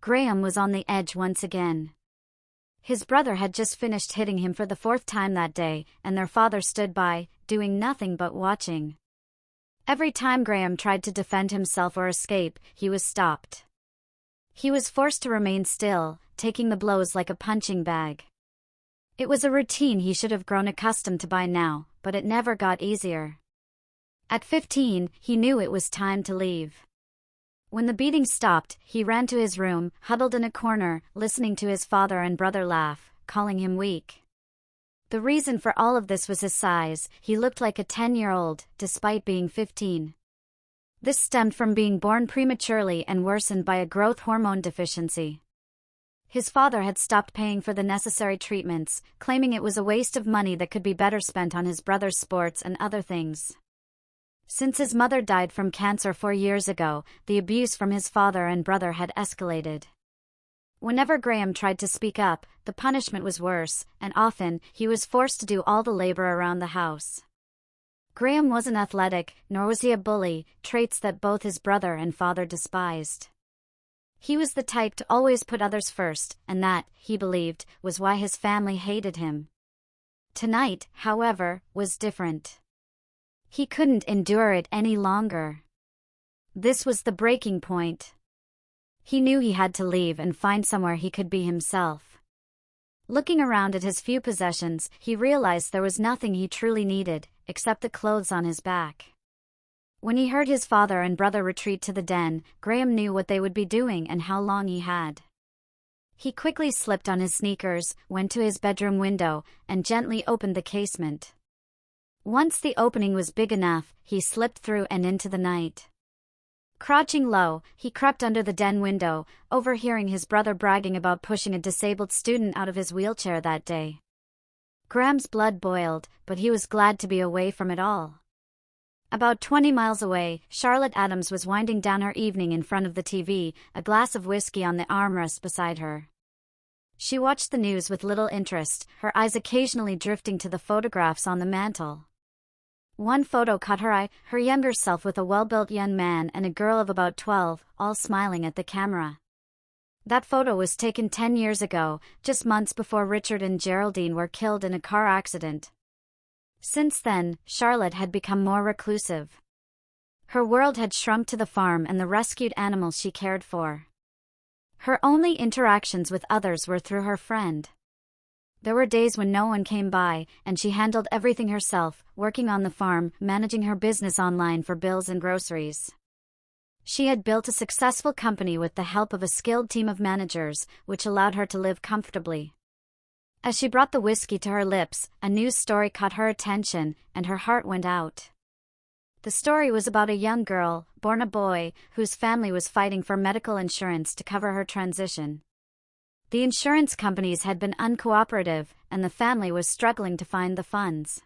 Graham was on the edge once again. His brother had just finished hitting him for the fourth time that day, and their father stood by, doing nothing but watching. Every time Graham tried to defend himself or escape, he was stopped. He was forced to remain still, taking the blows like a punching bag. It was a routine he should have grown accustomed to by now, but it never got easier. At 15, he knew it was time to leave. When the beating stopped, he ran to his room, huddled in a corner, listening to his father and brother laugh, calling him weak. The reason for all of this was his size. He looked like a 10-year-old, despite being 15. This stemmed from being born prematurely and worsened by a growth hormone deficiency. His father had stopped paying for the necessary treatments, claiming it was a waste of money that could be better spent on his brother's sports and other things. Since his mother died from cancer 4 years ago, the abuse from his father and brother had escalated. Whenever Graham tried to speak up, the punishment was worse, and often, he was forced to do all the labor around the house. Graham wasn't athletic, nor was he a bully, traits that both his brother and father despised. He was the type to always put others first, and that, he believed, was why his family hated him. Tonight, however, was different. He couldn't endure it any longer. This was the breaking point. He knew he had to leave and find somewhere he could be himself. Looking around at his few possessions, he realized there was nothing he truly needed, except the clothes on his back. When he heard his father and brother retreat to the den, Graham knew what they would be doing and how long he had. He quickly slipped on his sneakers, went to his bedroom window, and gently opened the casement. Once the opening was big enough, he slipped through and into the night. Crouching low, he crept under the den window, overhearing his brother bragging about pushing a disabled student out of his wheelchair that day. Graham's blood boiled, but he was glad to be away from it all. About 20 miles away, Charlotte Adams was winding down her evening in front of the TV, a glass of whiskey on the armrest beside her. She watched the news with little interest, her eyes occasionally drifting to the photographs on the mantel. One photo caught her eye, her younger self with a well-built young man and a girl of about 12, all smiling at the camera. That photo was taken 10 years ago, just months before Richard and Geraldine were killed in a car accident. Since then, Charlotte had become more reclusive. Her world had shrunk to the farm and the rescued animals she cared for. Her only interactions with others were through her friend. There were days when no one came by, and she handled everything herself, working on the farm, managing her business online for bills and groceries. She had built a successful company with the help of a skilled team of managers, which allowed her to live comfortably. As she brought the whiskey to her lips, a news story caught her attention, and her heart went out. The story was about a young girl, born a boy, whose family was fighting for medical insurance to cover her transition. The insurance companies had been uncooperative, and the family was struggling to find the funds.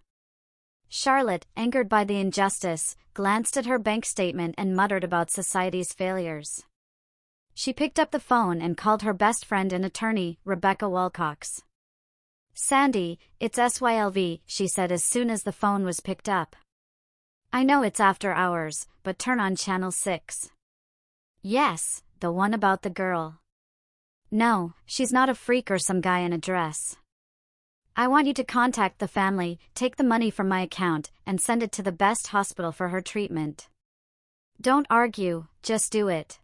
Charlotte, angered by the injustice, glanced at her bank statement and muttered about society's failures. She picked up the phone and called her best friend and attorney, Rebecca Wilcox. "Sandy, it's SYLV," she said as soon as the phone was picked up. "I know it's after hours, but turn on Channel 6. "Yes, the one about the girl." "No, she's not a freak or some guy in a dress. I want you to contact the family, take the money from my account, and send it to the best hospital for her treatment. Don't argue, just do it.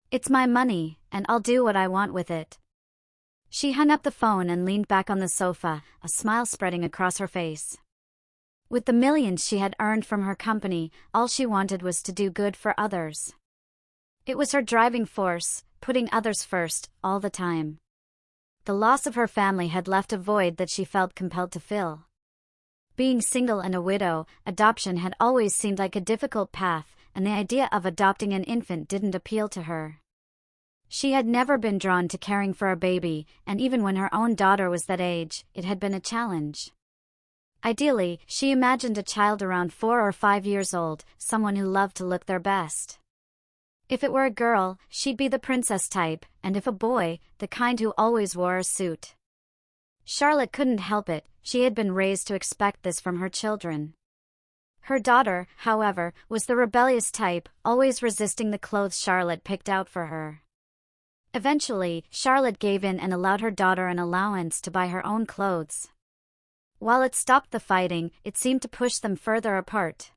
It's my money, and I'll do what I want with it." She hung up the phone and leaned back on the sofa, a smile spreading across her face. With the millions she had earned from her company, all she wanted was to do good for others. It was her driving force, putting others first, all the time. The loss of her family had left a void that she felt compelled to fill. Being single and a widow, adoption had always seemed like a difficult path, and the idea of adopting an infant didn't appeal to her. She had never been drawn to caring for a baby, and even when her own daughter was that age, it had been a challenge. Ideally, she imagined a child around 4 or 5 years old, someone who loved to look their best. If it were a girl, she'd be the princess type, and if a boy, the kind who always wore a suit. Charlotte couldn't help it, she had been raised to expect this from her children. Her daughter, however, was the rebellious type, always resisting the clothes Charlotte picked out for her. Eventually, Charlotte gave in and allowed her daughter an allowance to buy her own clothes. While it stopped the fighting, it seemed to push them further apart.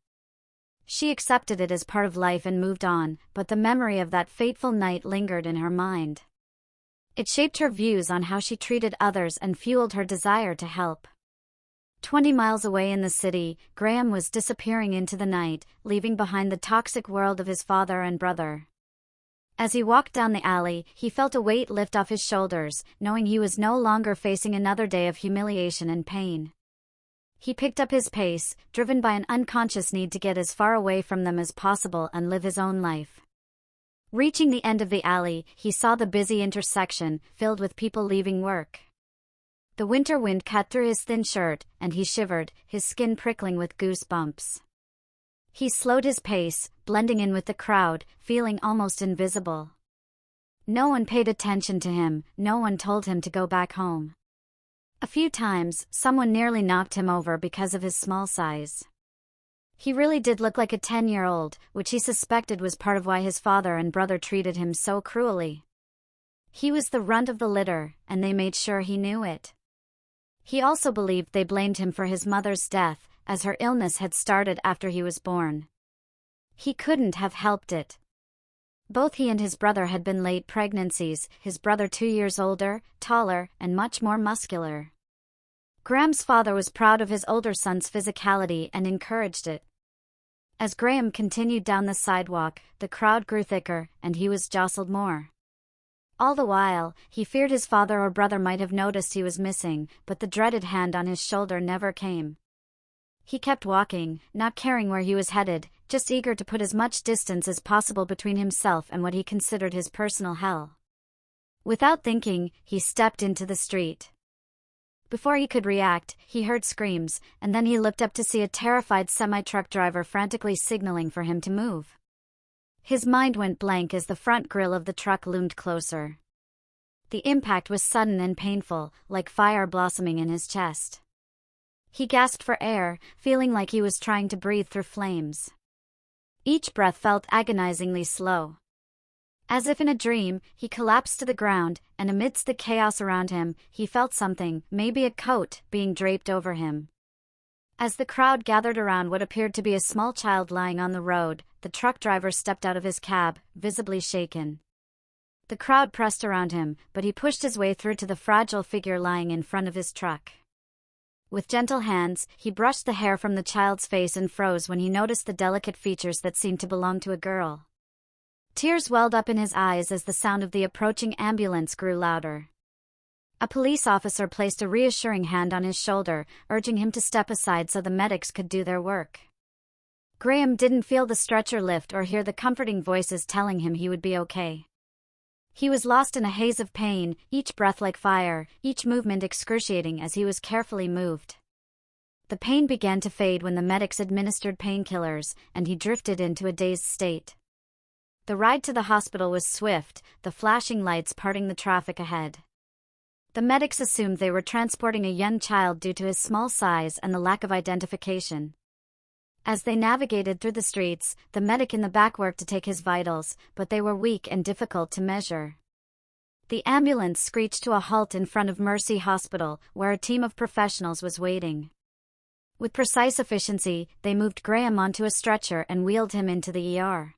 She accepted it as part of life and moved on, but the memory of that fateful night lingered in her mind. It shaped her views on how she treated others and fueled her desire to help. 20 miles away in the city, Graham was disappearing into the night, leaving behind the toxic world of his father and brother. As he walked down the alley, he felt a weight lift off his shoulders, knowing he was no longer facing another day of humiliation and pain. He picked up his pace, driven by an unconscious need to get as far away from them as possible and live his own life. Reaching the end of the alley, he saw the busy intersection, filled with people leaving work. The winter wind cut through his thin shirt, and he shivered, his skin prickling with goosebumps. He slowed his pace, blending in with the crowd, feeling almost invisible. No one paid attention to him, no one told him to go back home. A few times, someone nearly knocked him over because of his small size. He really did look like a 10-year-old, which he suspected was part of why his father and brother treated him so cruelly. He was the runt of the litter, and they made sure he knew it. He also believed they blamed him for his mother's death, as her illness had started after he was born. He couldn't have helped it. Both he and his brother had been late pregnancies, his brother 2 years older, taller, and much more muscular. Graham's father was proud of his older son's physicality and encouraged it. As Graham continued down the sidewalk, the crowd grew thicker, and he was jostled more. All the while, he feared his father or brother might have noticed he was missing, but the dreaded hand on his shoulder never came. He kept walking, not caring where he was headed, just eager to put as much distance as possible between himself and what he considered his personal hell. Without thinking, he stepped into the street. Before he could react, he heard screams, and then he looked up to see a terrified semi-truck driver frantically signaling for him to move. His mind went blank as the front grille of the truck loomed closer. The impact was sudden and painful, like fire blossoming in his chest. He gasped for air, feeling like he was trying to breathe through flames. Each breath felt agonizingly slow. As if in a dream, he collapsed to the ground, and amidst the chaos around him, he felt something, maybe a coat, being draped over him. As the crowd gathered around what appeared to be a small child lying on the road, the truck driver stepped out of his cab, visibly shaken. The crowd pressed around him, but he pushed his way through to the fragile figure lying in front of his truck. With gentle hands, he brushed the hair from the child's face and froze when he noticed the delicate features that seemed to belong to a girl. Tears welled up in his eyes as the sound of the approaching ambulance grew louder. A police officer placed a reassuring hand on his shoulder, urging him to step aside so the medics could do their work. Graham didn't feel the stretcher lift or hear the comforting voices telling him he would be okay. He was lost in a haze of pain, each breath like fire, each movement excruciating as he was carefully moved. The pain began to fade when the medics administered painkillers, and he drifted into a dazed state. The ride to the hospital was swift, the flashing lights parting the traffic ahead. The medics assumed they were transporting a young child due to his small size and the lack of identification. As they navigated through the streets, the medic in the back worked to take his vitals, but they were weak and difficult to measure. The ambulance screeched to a halt in front of Mercy Hospital, where a team of professionals was waiting. With precise efficiency, they moved Graham onto a stretcher and wheeled him into the ER.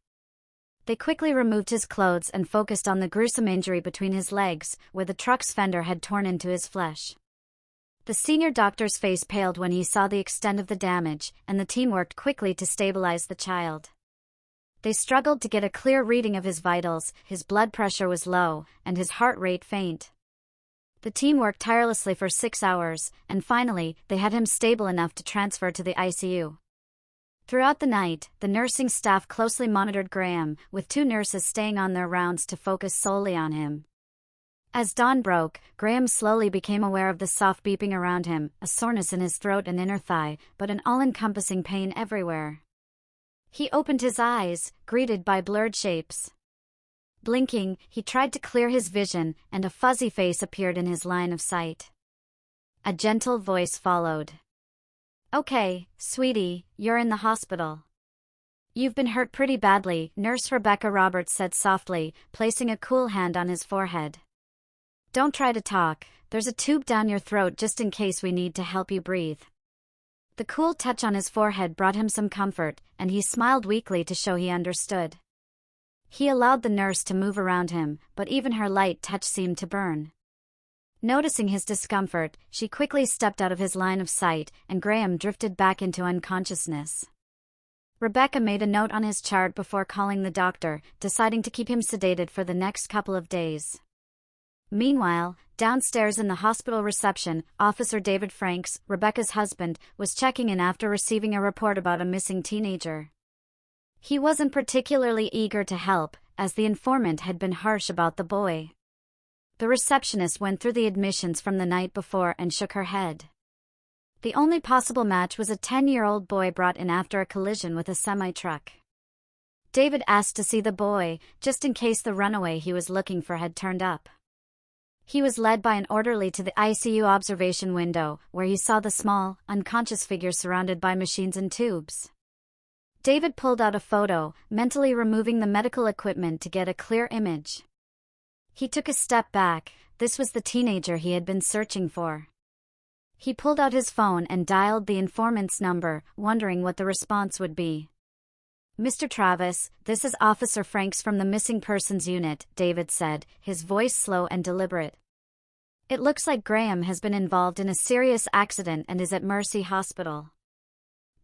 They quickly removed his clothes and focused on the gruesome injury between his legs, where the truck's fender had torn into his flesh. The senior doctor's face paled when he saw the extent of the damage, and the team worked quickly to stabilize the child. They struggled to get a clear reading of his vitals, his blood pressure was low, and his heart rate faint. The team worked tirelessly for 6 hours, and finally, they had him stable enough to transfer to the ICU. Throughout the night, the nursing staff closely monitored Graham, with 2 nurses staying on their rounds to focus solely on him. As dawn broke, Graham slowly became aware of the soft beeping around him, a soreness in his throat and inner thigh, but an all-encompassing pain everywhere. He opened his eyes, greeted by blurred shapes. Blinking, he tried to clear his vision, and a fuzzy face appeared in his line of sight. A gentle voice followed. "Okay, sweetie, you're in the hospital. "You've been hurt pretty badly," Nurse Rebecca Roberts said softly, placing a cool hand on his forehead. "Don't try to talk. There's a tube down your throat just in case we need to help you breathe." The cool touch on his forehead brought him some comfort, and he smiled weakly to show he understood. He allowed the nurse to move around him, but even her light touch seemed to burn. Noticing his discomfort, she quickly stepped out of his line of sight, and Graham drifted back into unconsciousness. Rebecca made a note on his chart before calling the doctor, deciding to keep him sedated for the next couple of days. Meanwhile, downstairs in the hospital reception, Officer David Franks, Rebecca's husband, was checking in after receiving a report about a missing teenager. He wasn't particularly eager to help, as the informant had been harsh about the boy. The receptionist went through the admissions from the night before and shook her head. The only possible match was a 10-year-old boy brought in after a collision with a semi-truck. David asked to see the boy, just in case the runaway he was looking for had turned up. He was led by an orderly to the ICU observation window, where he saw the small, unconscious figure surrounded by machines and tubes. David pulled out a photo, mentally removing the medical equipment to get a clear image. He took a step back. This was the teenager he had been searching for. He pulled out his phone and dialed the informant's number, wondering what the response would be. "Mr. Travis, this is Officer Franks from the Missing Persons Unit," David said, his voice slow and deliberate. "It looks like Graham has been involved in a serious accident and is at Mercy Hospital."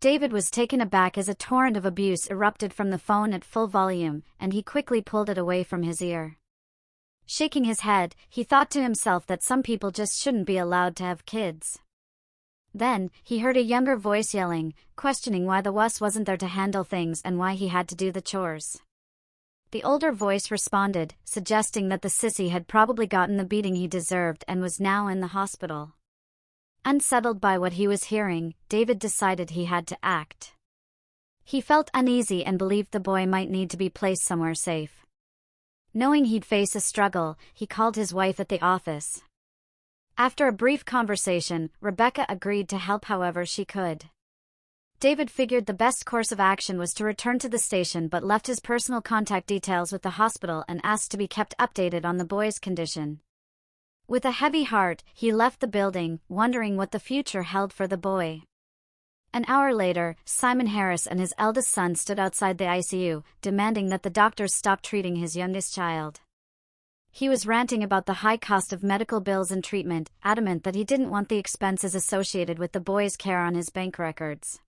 David was taken aback as a torrent of abuse erupted from the phone at full volume, and he quickly pulled it away from his ear. Shaking his head, he thought to himself that some people just shouldn't be allowed to have kids. Then, he heard a younger voice yelling, questioning why the wuss wasn't there to handle things and why he had to do the chores. The older voice responded, suggesting that the sissy had probably gotten the beating he deserved and was now in the hospital. Unsettled by what he was hearing, David decided he had to act. He felt uneasy and believed the boy might need to be placed somewhere safe. Knowing he'd face a struggle, he called his wife at the office. After a brief conversation, Rebecca agreed to help however she could. David figured the best course of action was to return to the station but left his personal contact details with the hospital and asked to be kept updated on the boy's condition. With a heavy heart, he left the building, wondering what the future held for the boy. An hour later, Simon Harris and his eldest son stood outside the ICU, demanding that the doctors stop treating his youngest child. He was ranting about the high cost of medical bills and treatment, adamant that he didn't want the expenses associated with the boy's care on his bank records.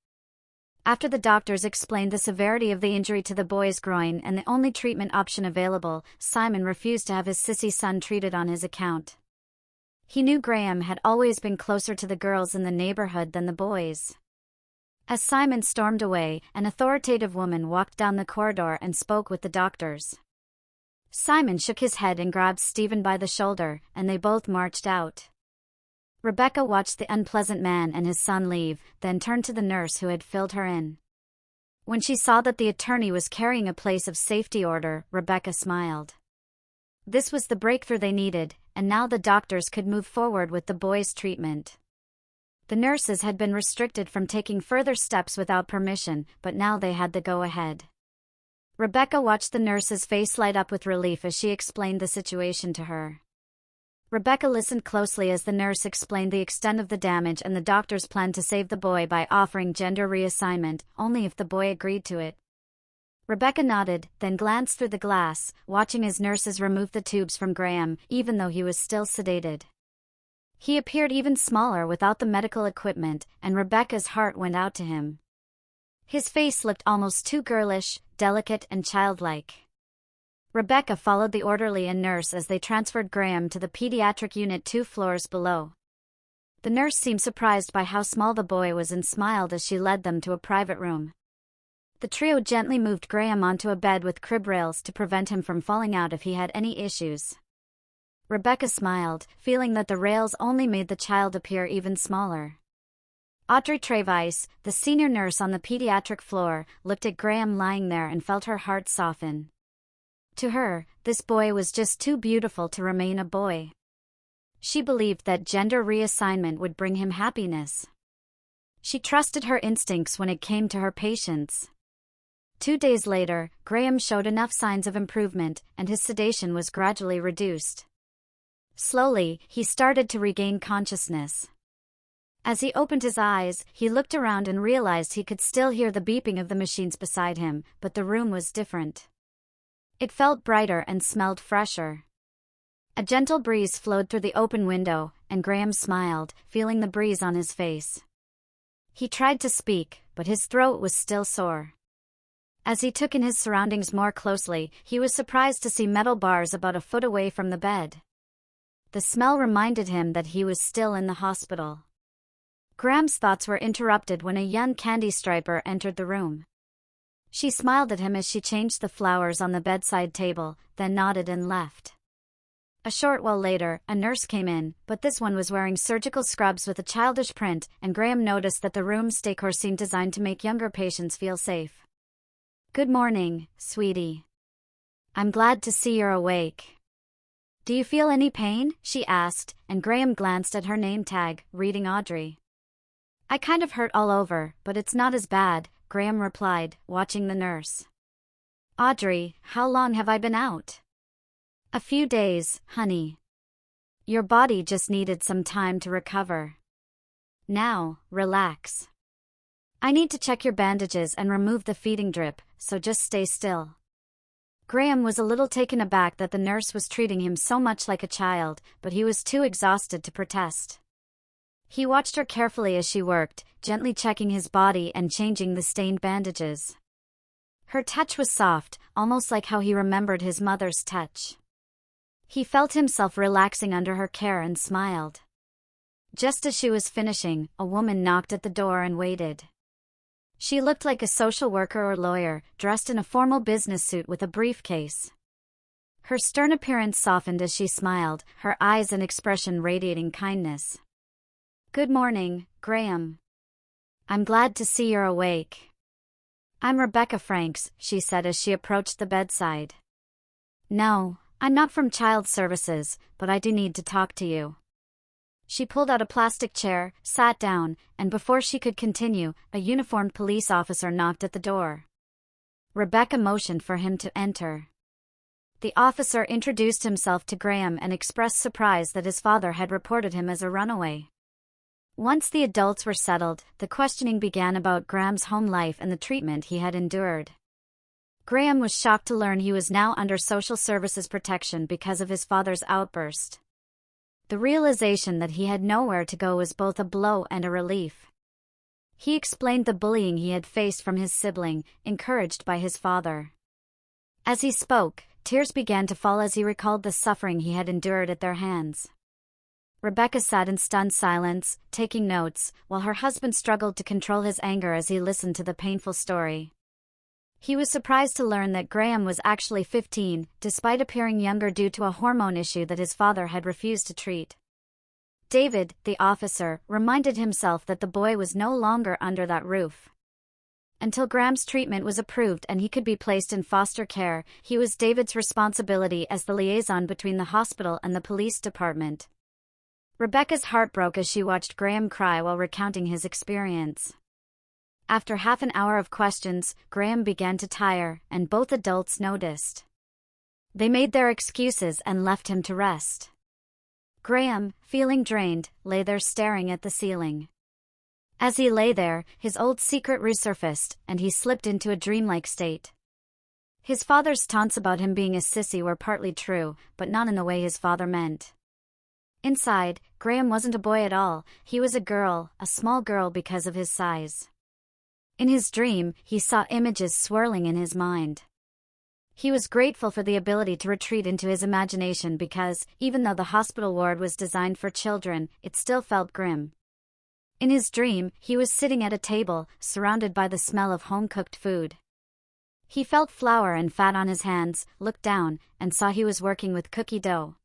After the doctors explained the severity of the injury to the boy's groin and the only treatment option available, Simon refused to have his sissy son treated on his account. He knew Graham had always been closer to the girls in the neighborhood than the boys. As Simon stormed away, an authoritative woman walked down the corridor and spoke with the doctors. Simon shook his head and grabbed Stephen by the shoulder, and they both marched out. Rebecca watched the unpleasant man and his son leave, then turned to the nurse who had filled her in. When she saw that the attorney was carrying a place of safety order, Rebecca smiled. This was the breakthrough they needed, and now the doctors could move forward with the boy's treatment. The nurses had been restricted from taking further steps without permission, but now they had the go-ahead. Rebecca watched the nurse's face light up with relief as she explained the situation to her. Rebecca listened closely as the nurse explained the extent of the damage and the doctor's plan to save the boy by offering gender reassignment, only if the boy agreed to it. Rebecca nodded, then glanced through the glass, watching as nurses removed the tubes from Graham, even though he was still sedated. He appeared even smaller without the medical equipment, and Rebecca's heart went out to him. His face looked almost too girlish, delicate and childlike. Rebecca followed the orderly and nurse as they transferred Graham to the pediatric unit 2 floors below. The nurse seemed surprised by how small the boy was and smiled as she led them to a private room. The trio gently moved Graham onto a bed with crib rails to prevent him from falling out if he had any issues. Rebecca smiled, feeling that the rails only made the child appear even smaller. Audrey Travice, the senior nurse on the pediatric floor, looked at Graham lying there and felt her heart soften. To her, this boy was just too beautiful to remain a boy. She believed that gender reassignment would bring him happiness. She trusted her instincts when it came to her patients. 2 days later, Graham showed enough signs of improvement, and his sedation was gradually reduced. Slowly, he started to regain consciousness. As he opened his eyes, he looked around and realized he could still hear the beeping of the machines beside him, but the room was different. It felt brighter and smelled fresher. A gentle breeze flowed through the open window, and Graham smiled, feeling the breeze on his face. He tried to speak, but his throat was still sore. As he took in his surroundings more closely, he was surprised to see metal bars about a foot away from the bed. The smell reminded him that he was still in the hospital. Graham's thoughts were interrupted when a young candy striper entered the room. She smiled at him as she changed the flowers on the bedside table, then nodded and left. A short while later, a nurse came in, but this one was wearing surgical scrubs with a childish print, and Graham noticed that the room's decor seemed designed to make younger patients feel safe. "Good morning, sweetie. I'm glad to see you're awake. Do you feel any pain?" she asked, and Graham glanced at her name tag, reading Audrey. "I kind of hurt all over, but it's not as bad," Graham replied, watching the nurse. "Audrey, how long have I been out?" "A few days, honey. Your body just needed some time to recover. Now, relax. I need to check your bandages and remove the feeding drip, so just stay still." Graham was a little taken aback that the nurse was treating him so much like a child, but he was too exhausted to protest. He watched her carefully as she worked, gently checking his body and changing the stained bandages. Her touch was soft, almost like how he remembered his mother's touch. He felt himself relaxing under her care and smiled. Just as she was finishing, a woman knocked at the door and waited. She looked like a social worker or lawyer, dressed in a formal business suit with a briefcase. Her stern appearance softened as she smiled, her eyes and expression radiating kindness. "Good morning, Graham. I'm glad to see you're awake. I'm Rebecca Franks," she said as she approached the bedside. "No, I'm not from Child Services, but I do need to talk to you." She pulled out a plastic chair, sat down, and before she could continue, a uniformed police officer knocked at the door. Rebecca motioned for him to enter. The officer introduced himself to Graham and expressed surprise that his father had reported him as a runaway. Once the adults were settled, the questioning began about Graham's home life and the treatment he had endured. Graham was shocked to learn he was now under social services protection because of his father's outburst. The realization that he had nowhere to go was both a blow and a relief. He explained the bullying he had faced from his sibling, encouraged by his father. As he spoke, tears began to fall as he recalled the suffering he had endured at their hands. Rebecca sat in stunned silence, taking notes, while her husband struggled to control his anger as he listened to the painful story. He was surprised to learn that Graham was actually 15, despite appearing younger due to a hormone issue that his father had refused to treat. David, the officer, reminded himself that the boy was no longer under that roof. Until Graham's treatment was approved and he could be placed in foster care, he was David's responsibility as the liaison between the hospital and the police department. Rebecca's heart broke as she watched Graham cry while recounting his experience. After half an hour of questions, Graham began to tire, and both adults noticed. They made their excuses and left him to rest. Graham, feeling drained, lay there staring at the ceiling. As he lay there, his old secret resurfaced, and he slipped into a dreamlike state. His father's taunts about him being a sissy were partly true, but not in the way his father meant. Inside, Graham wasn't a boy at all, he was a girl, a small girl because of his size. In his dream, he saw images swirling in his mind. He was grateful for the ability to retreat into his imagination because, even though the hospital ward was designed for children, it still felt grim. In his dream, he was sitting at a table, surrounded by the smell of home-cooked food. He felt flour and fat on his hands, looked down, and saw he was working with cookie dough.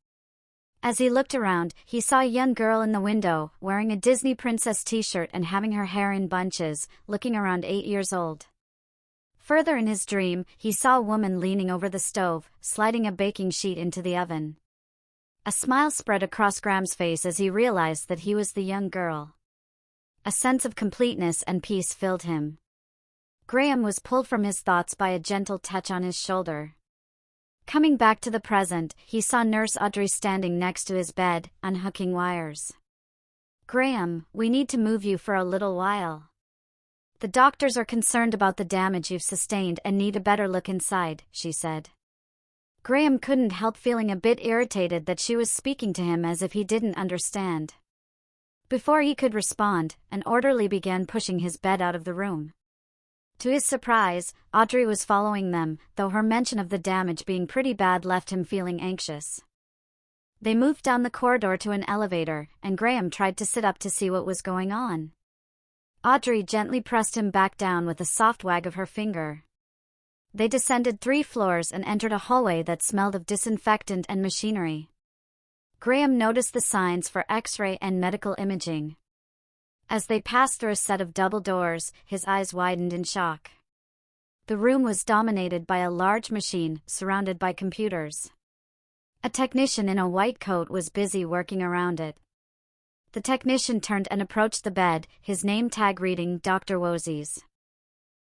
As he looked around, he saw a young girl in the window, wearing a Disney princess t-shirt and having her hair in bunches, looking around 8 years old. Further in his dream, he saw a woman leaning over the stove, sliding a baking sheet into the oven. A smile spread across Graham's face as he realized that he was the young girl. A sense of completeness and peace filled him. Graham was pulled from his thoughts by a gentle touch on his shoulder. Coming back to the present, he saw Nurse Audrey standing next to his bed, unhooking wires. "Graham, we need to move you for a little while. The doctors are concerned about the damage you've sustained and need a better look inside," she said. Graham couldn't help feeling a bit irritated that she was speaking to him as if he didn't understand. Before he could respond, an orderly began pushing his bed out of the room. To his surprise, Audrey was following them, though her mention of the damage being pretty bad left him feeling anxious. They moved down the corridor to an elevator, and Graham tried to sit up to see what was going on. Audrey gently pressed him back down with a soft wag of her finger. They descended 3 floors and entered a hallway that smelled of disinfectant and machinery. Graham noticed the signs for X-ray and medical imaging. As they passed through a set of double doors, his eyes widened in shock. The room was dominated by a large machine, surrounded by computers. A technician in a white coat was busy working around it. The technician turned and approached the bed, his name tag reading Dr. Wozies.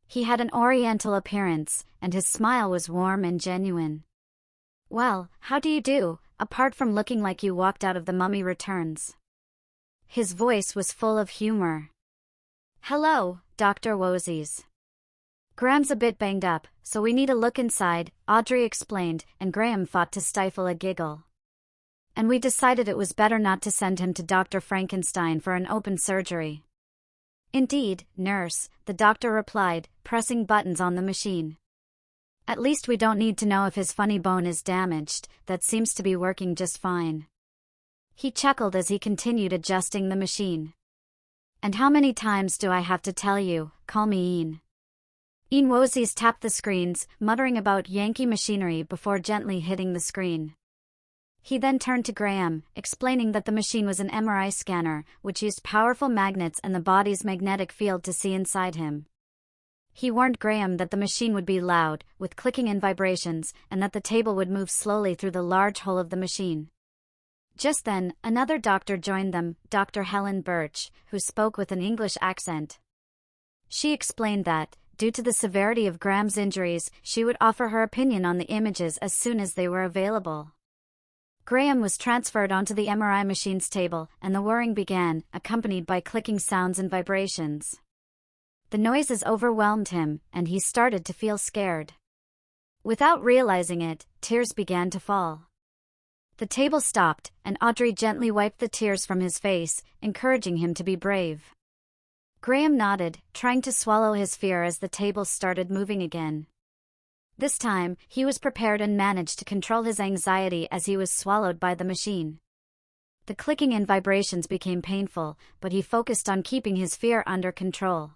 He had an oriental appearance, and his smile was warm and genuine. "Well, how do you do, apart from looking like you walked out of The Mummy Returns?" His voice was full of humor. "Hello, Dr. Wozies. Graham's a bit banged up, so we need a look inside," Audrey explained, and Graham fought to stifle a giggle. "And we decided it was better not to send him to Dr. Frankenstein for an open surgery." "Indeed, nurse," the doctor replied, pressing buttons on the machine. "At least we don't need to know if his funny bone is damaged, that seems to be working just fine." He chuckled as he continued adjusting the machine. "And how many times do I have to tell you, call me Ian?" Ian Wozies tapped the screens, muttering about Yankee machinery before gently hitting the screen. He then turned to Graham, explaining that the machine was an MRI scanner, which used powerful magnets and the body's magnetic field to see inside him. He warned Graham that the machine would be loud, with clicking and vibrations, and that the table would move slowly through the large hole of the machine. Just then, another doctor joined them, Dr. Helen Birch, who spoke with an English accent. She explained that, due to the severity of Graham's injuries, she would offer her opinion on the images as soon as they were available. Graham was transferred onto the MRI machine's table, and the whirring began, accompanied by clicking sounds and vibrations. The noises overwhelmed him, and he started to feel scared. Without realizing it, tears began to fall. The table stopped, and Audrey gently wiped the tears from his face, encouraging him to be brave. Graham nodded, trying to swallow his fear as the table started moving again. This time, he was prepared and managed to control his anxiety as he was swallowed by the machine. The clicking and vibrations became painful, but he focused on keeping his fear under control.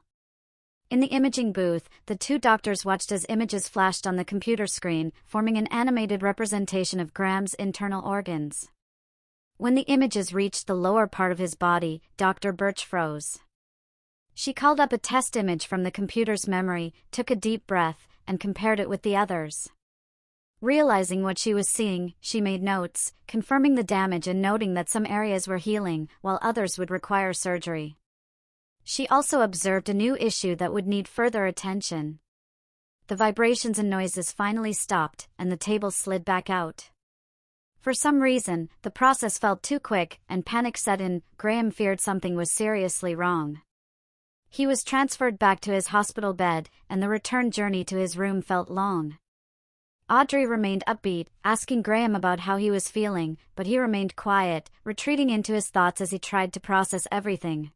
In the imaging booth, the 2 doctors watched as images flashed on the computer screen, forming an animated representation of Graham's internal organs. When the images reached the lower part of his body, Dr. Birch froze. She called up a test image from the computer's memory, took a deep breath, and compared it with the others. Realizing what she was seeing, she made notes, confirming the damage and noting that some areas were healing, while others would require surgery. She also observed a new issue that would need further attention. The vibrations and noises finally stopped, and the table slid back out. For some reason, the process felt too quick, and panic set in. Graham feared something was seriously wrong. He was transferred back to his hospital bed, and the return journey to his room felt long. Audrey remained upbeat, asking Graham about how he was feeling, but he remained quiet, retreating into his thoughts as he tried to process everything.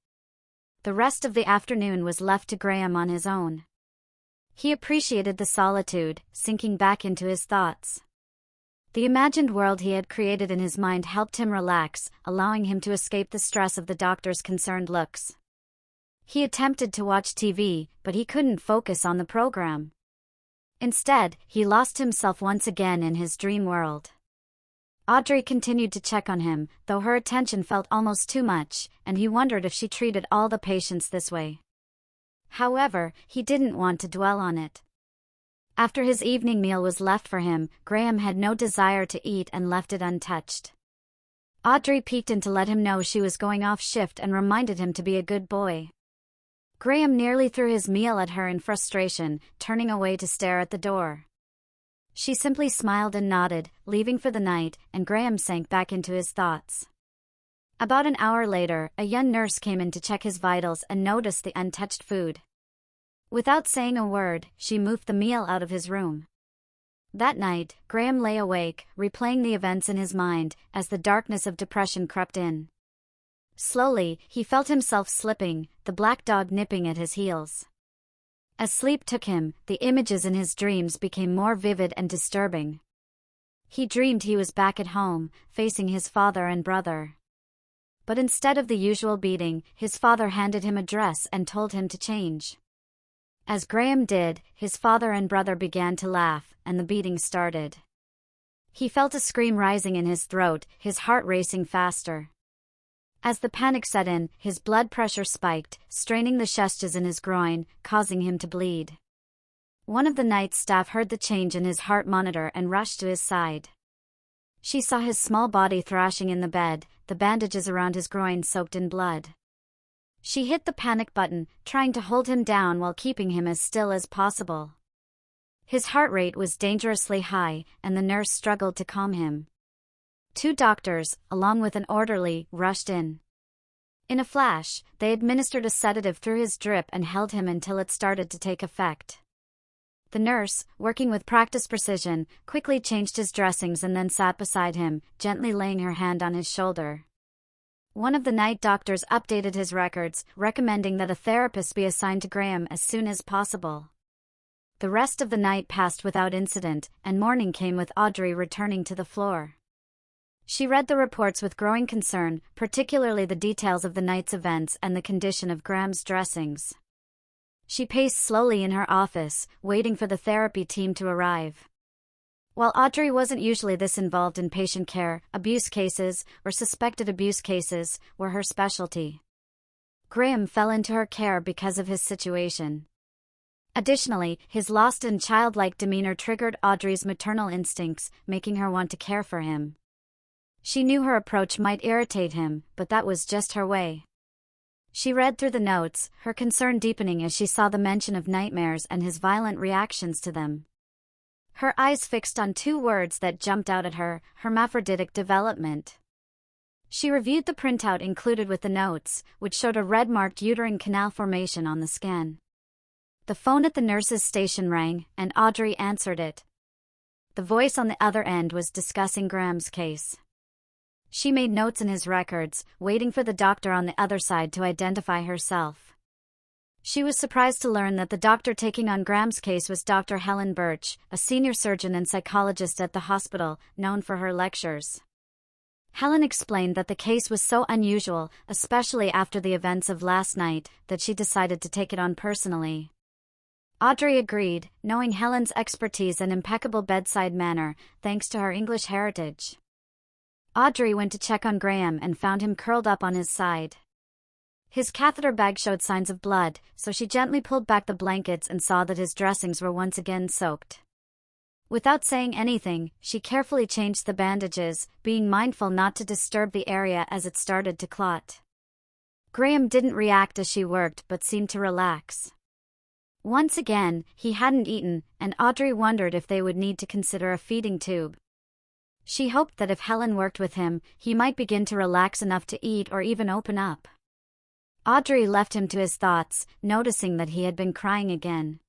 The rest of the afternoon was left to Graham on his own. He appreciated the solitude, sinking back into his thoughts. The imagined world he had created in his mind helped him relax, allowing him to escape the stress of the doctor's concerned looks. He attempted to watch TV, but he couldn't focus on the program. Instead, he lost himself once again in his dream world. Audrey continued to check on him, though her attention felt almost too much, and he wondered if she treated all the patients this way. However, he didn't want to dwell on it. After his evening meal was left for him, Graham had no desire to eat and left it untouched. Audrey peeked in to let him know she was going off shift and reminded him to be a good boy. Graham nearly threw his meal at her in frustration, turning away to stare at the door. She simply smiled and nodded, leaving for the night, and Graham sank back into his thoughts. About an hour later, a young nurse came in to check his vitals and noticed the untouched food. Without saying a word, she moved the meal out of his room. That night, Graham lay awake, replaying the events in his mind, as the darkness of depression crept in. Slowly, he felt himself slipping, the black dog nipping at his heels. As sleep took him, the images in his dreams became more vivid and disturbing. He dreamed he was back at home, facing his father and brother. But instead of the usual beating, his father handed him a dress and told him to change. As Graham did, his father and brother began to laugh, and the beating started. He felt a scream rising in his throat, his heart racing faster. As the panic set in, his blood pressure spiked, straining the shestas in his groin, causing him to bleed. One of the night staff heard the change in his heart monitor and rushed to his side. She saw his small body thrashing in the bed, the bandages around his groin soaked in blood. She hit the panic button, trying to hold him down while keeping him as still as possible. His heart rate was dangerously high, and the nurse struggled to calm him. 2 doctors, along with an orderly, rushed in. In a flash, they administered a sedative through his drip and held him until it started to take effect. The nurse, working with practiced precision, quickly changed his dressings and then sat beside him, gently laying her hand on his shoulder. One of the night doctors updated his records, recommending that a therapist be assigned to Graham as soon as possible. The rest of the night passed without incident, and morning came with Audrey returning to the floor. She read the reports with growing concern, particularly the details of the night's events and the condition of Graham's dressings. She paced slowly in her office, waiting for the therapy team to arrive. While Audrey wasn't usually this involved in patient care, abuse cases, or suspected abuse cases, were her specialty. Graham fell into her care because of his situation. Additionally, his lost and childlike demeanor triggered Audrey's maternal instincts, making her want to care for him. She knew her approach might irritate him, but that was just her way. She read through the notes, her concern deepening as she saw the mention of nightmares and his violent reactions to them. Her eyes fixed on 2 words that jumped out at her: hermaphroditic development. She reviewed the printout included with the notes, which showed a red-marked uterine canal formation on the scan. The phone at the nurse's station rang, and Audrey answered it. The voice on the other end was discussing Graham's case. She made notes in his records, waiting for the doctor on the other side to identify herself. She was surprised to learn that the doctor taking on Graham's case was Dr. Helen Birch, a senior surgeon and psychologist at the hospital, known for her lectures. Helen explained that the case was so unusual, especially after the events of last night, that she decided to take it on personally. Audrey agreed, knowing Helen's expertise and impeccable bedside manner, thanks to her English heritage. Audrey went to check on Graham and found him curled up on his side. His catheter bag showed signs of blood, so she gently pulled back the blankets and saw that his dressings were once again soaked. Without saying anything, she carefully changed the bandages, being mindful not to disturb the area as it started to clot. Graham didn't react as she worked but seemed to relax. Once again, he hadn't eaten, and Audrey wondered if they would need to consider a feeding tube. She hoped that if Helen worked with him, he might begin to relax enough to eat or even open up. Audrey left him to his thoughts, noticing that he had been crying again.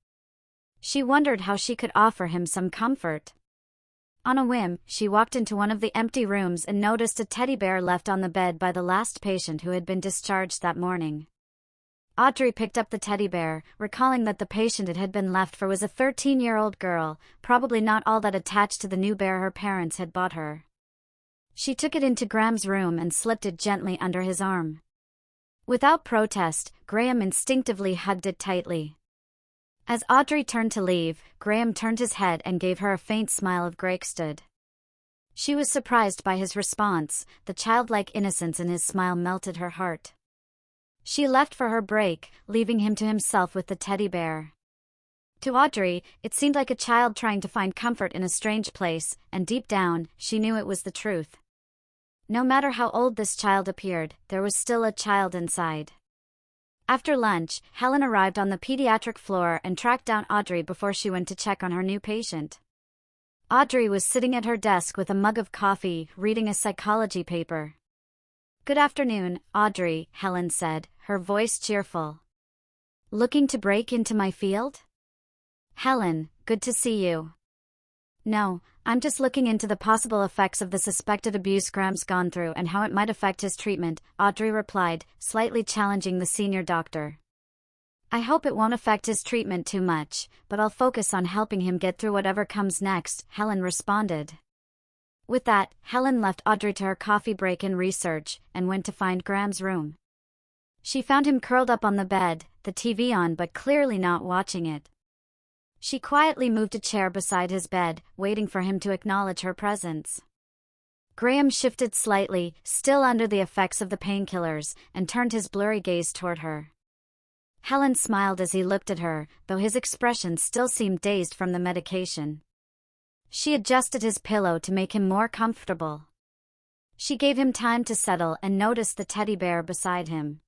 She wondered how she could offer him some comfort. On a whim, she walked into one of the empty rooms and noticed a teddy bear left on the bed by the last patient who had been discharged that morning. Audrey picked up the teddy bear, recalling that the patient it had been left for was a 13-year-old girl, probably not all that attached to the new bear her parents had bought her. She took it into Graham's room and slipped it gently under his arm. Without protest, Graham instinctively hugged it tightly. As Audrey turned to leave, Graham turned his head and gave her a faint smile of gratitude. She was surprised by his response, the childlike innocence in his smile melted her heart. She left for her break, leaving him to himself with the teddy bear. To Audrey, it seemed like a child trying to find comfort in a strange place, and deep down, she knew it was the truth. No matter how old this child appeared, there was still a child inside. After lunch, Helen arrived on the pediatric floor and tracked down Audrey before she went to check on her new patient. Audrey was sitting at her desk with a mug of coffee, reading a psychology paper. "Good afternoon, Audrey," Helen said, her voice cheerful. "Looking to break into my field?" "Helen, good to see you." "No, I'm just looking into the possible effects of the suspected abuse Graham's gone through and how it might affect his treatment," Audrey replied, slightly challenging the senior doctor. "I hope it won't affect his treatment too much, but I'll focus on helping him get through whatever comes next," Helen responded. With that, Helen left Audrey to her coffee break and research, and went to find Graham's room. She found him curled up on the bed, the TV on but clearly not watching it. She quietly moved a chair beside his bed, waiting for him to acknowledge her presence. Graham shifted slightly, still under the effects of the painkillers, and turned his blurry gaze toward her. Helen smiled as he looked at her, though his expression still seemed dazed from the medication. She adjusted his pillow to make him more comfortable. She gave him time to settle and noticed the teddy bear beside him.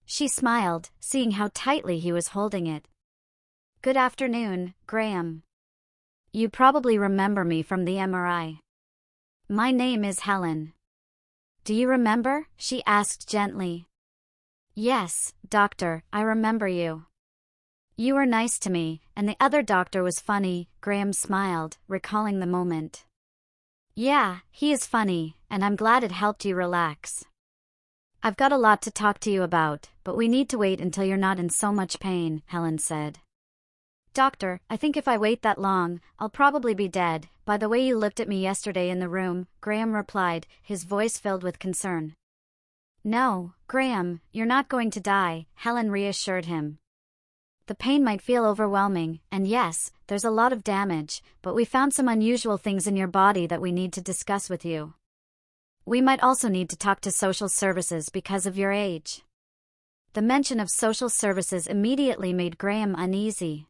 She smiled, seeing how tightly he was holding it. "Good afternoon, Graham. You probably remember me from the MRI. My name is Helen." "Do you remember?" she asked gently. "Yes, doctor, I remember you. You were nice to me, and the other doctor was funny," Graham smiled, recalling the moment. "Yeah, he is funny, and I'm glad it helped you relax. I've got a lot to talk to you about, but we need to wait until you're not in so much pain," Helen said. "Doctor, I think if I wait that long, I'll probably be dead, by the way you looked at me yesterday in the room," Graham replied, his voice filled with concern. "No, Graham, you're not going to die," Helen reassured him. "The pain might feel overwhelming, and yes, there's a lot of damage, but we found some unusual things in your body that we need to discuss with you. We might also need to talk to social services because of your age." The mention of social services immediately made Graham uneasy.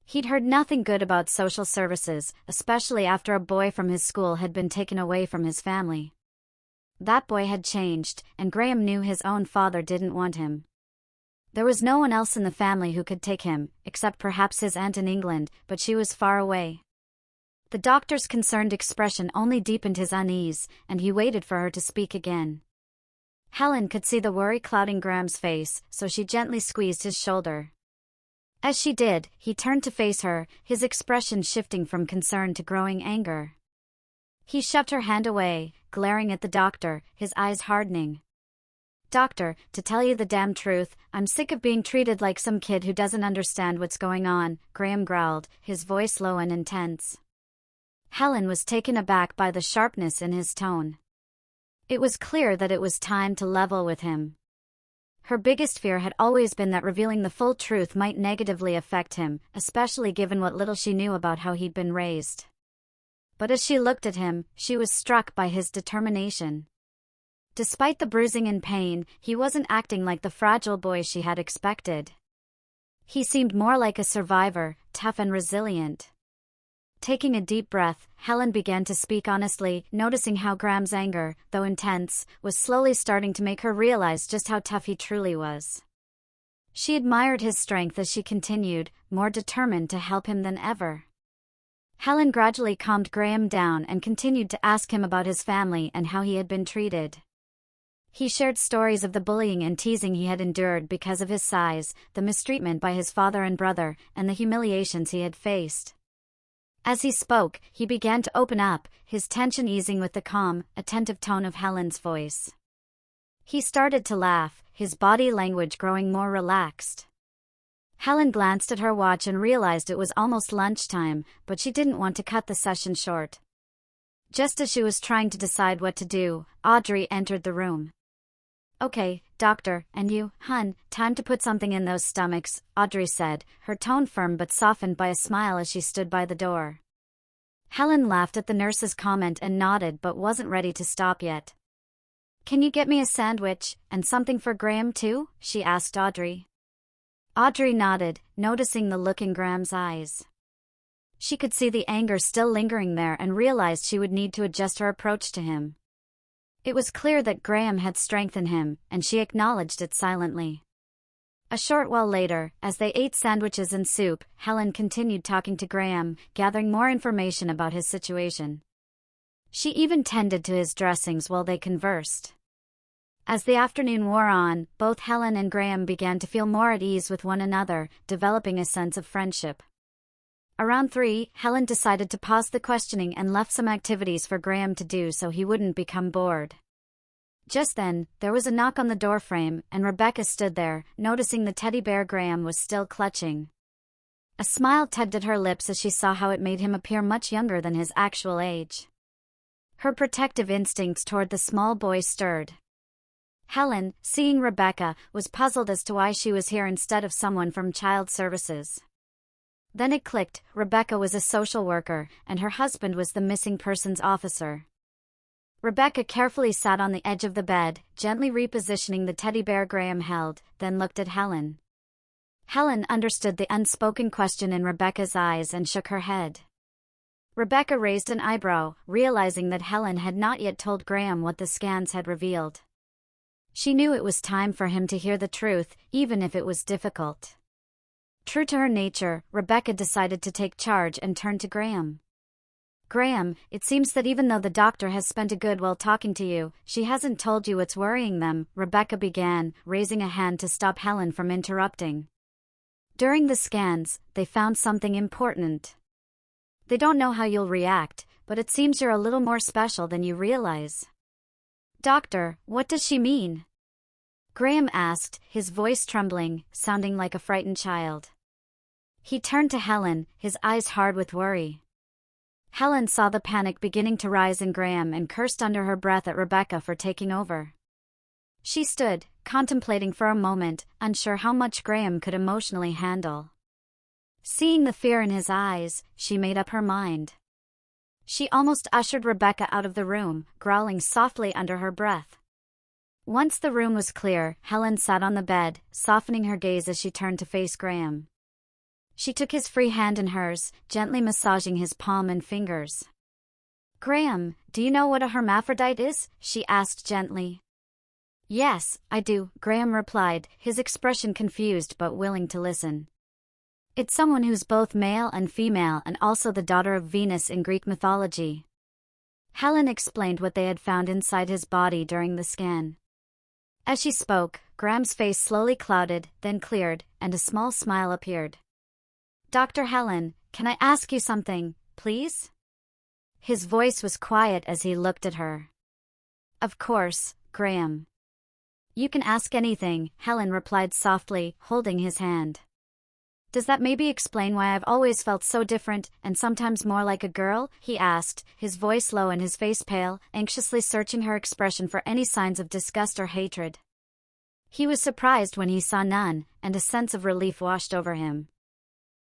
He'd heard nothing good about social services, especially after a boy from his school had been taken away from his family. That boy had changed, and Graham knew his own father didn't want him. There was no one else in the family who could take him, except perhaps his aunt in England, but she was far away. The doctor's concerned expression only deepened his unease, and he waited for her to speak again. Helen could see the worry clouding Graham's face, so she gently squeezed his shoulder. As she did, he turned to face her, his expression shifting from concern to growing anger. He shoved her hand away, glaring at the doctor, his eyes hardening. "Doctor, to tell you the damn truth, I'm sick of being treated like some kid who doesn't understand what's going on," Graham growled, his voice low and intense. Helen was taken aback by the sharpness in his tone. It was clear that it was time to level with him. Her biggest fear had always been that revealing the full truth might negatively affect him, especially given what little she knew about how he'd been raised. But as she looked at him, she was struck by his determination. Despite the bruising and pain, he wasn't acting like the fragile boy she had expected. He seemed more like a survivor, tough and resilient. Taking a deep breath, Helen began to speak honestly, noticing how Graham's anger, though intense, was slowly starting to make her realize just how tough he truly was. She admired his strength as she continued, more determined to help him than ever. Helen gradually calmed Graham down and continued to ask him about his family and how he had been treated. He shared stories of the bullying and teasing he had endured because of his size, the mistreatment by his father and brother, and the humiliations he had faced. As he spoke, he began to open up, his tension easing with the calm, attentive tone of Helen's voice. He started to laugh, his body language growing more relaxed. Helen glanced at her watch and realized it was almost lunchtime, but she didn't want to cut the session short. Just as she was trying to decide what to do, Audrey entered the room. "Okay, doctor, and you, hun, time to put something in those stomachs," Audrey said, her tone firm but softened by a smile as she stood by the door. Helen laughed at the nurse's comment and nodded but wasn't ready to stop yet. "Can you get me a sandwich, and something for Graham too?" she asked Audrey. Audrey nodded, noticing the look in Graham's eyes. She could see the anger still lingering there and realized she would need to adjust her approach to him. It was clear that Graham had strength in him, and she acknowledged it silently. A short while later, as they ate sandwiches and soup, Helen continued talking to Graham, gathering more information about his situation. She even tended to his dressings while they conversed. As the afternoon wore on, both Helen and Graham began to feel more at ease with one another, developing a sense of friendship. Around 3, Helen decided to pause the questioning and left some activities for Graham to do so he wouldn't become bored. Just then, there was a knock on the doorframe, and Rebecca stood there, noticing the teddy bear Graham was still clutching. A smile tugged at her lips as she saw how it made him appear much younger than his actual age. Her protective instincts toward the small boy stirred. Helen, seeing Rebecca, was puzzled as to why she was here instead of someone from Child Services. Then it clicked, Rebecca was a social worker, and her husband was the missing persons officer. Rebecca carefully sat on the edge of the bed, gently repositioning the teddy bear Graham held, then looked at Helen. Helen understood the unspoken question in Rebecca's eyes and shook her head. Rebecca raised an eyebrow, realizing that Helen had not yet told Graham what the scans had revealed. She knew it was time for him to hear the truth, even if it was difficult. True to her nature, Rebecca decided to take charge and turn to Graham. Graham, it seems that even though the doctor has spent a good while talking to you, she hasn't told you what's worrying them, Rebecca began, raising a hand to stop Helen from interrupting. During the scans, they found something important. They don't know how you'll react, but it seems you're a little more special than you realize. Doctor, what does she mean? Graham asked, his voice trembling, sounding like a frightened child. He turned to Helen, his eyes hard with worry. Helen saw the panic beginning to rise in Graham and cursed under her breath at Rebecca for taking over. She stood, contemplating for a moment, unsure how much Graham could emotionally handle. Seeing the fear in his eyes, she made up her mind. She almost ushered Rebecca out of the room, growling softly under her breath. Once the room was clear, Helen sat on the bed, softening her gaze as she turned to face Graham. She took his free hand in hers, gently massaging his palm and fingers. Graham, do you know what a hermaphrodite is? She asked gently. Yes, I do, Graham replied, his expression confused but willing to listen. It's someone who's both male and female and also the daughter of Venus in Greek mythology. Helen explained what they had found inside his body during the scan. As she spoke, Graham's face slowly clouded, then cleared, and a small smile appeared. Dr. Helen, can I ask you something, please? His voice was quiet as he looked at her. Of course, Graham. You can ask anything, Helen replied softly, holding his hand. Does that maybe explain why I've always felt so different, and sometimes more like a girl? He asked, his voice low and his face pale, anxiously searching her expression for any signs of disgust or hatred. He was surprised when he saw none, and a sense of relief washed over him.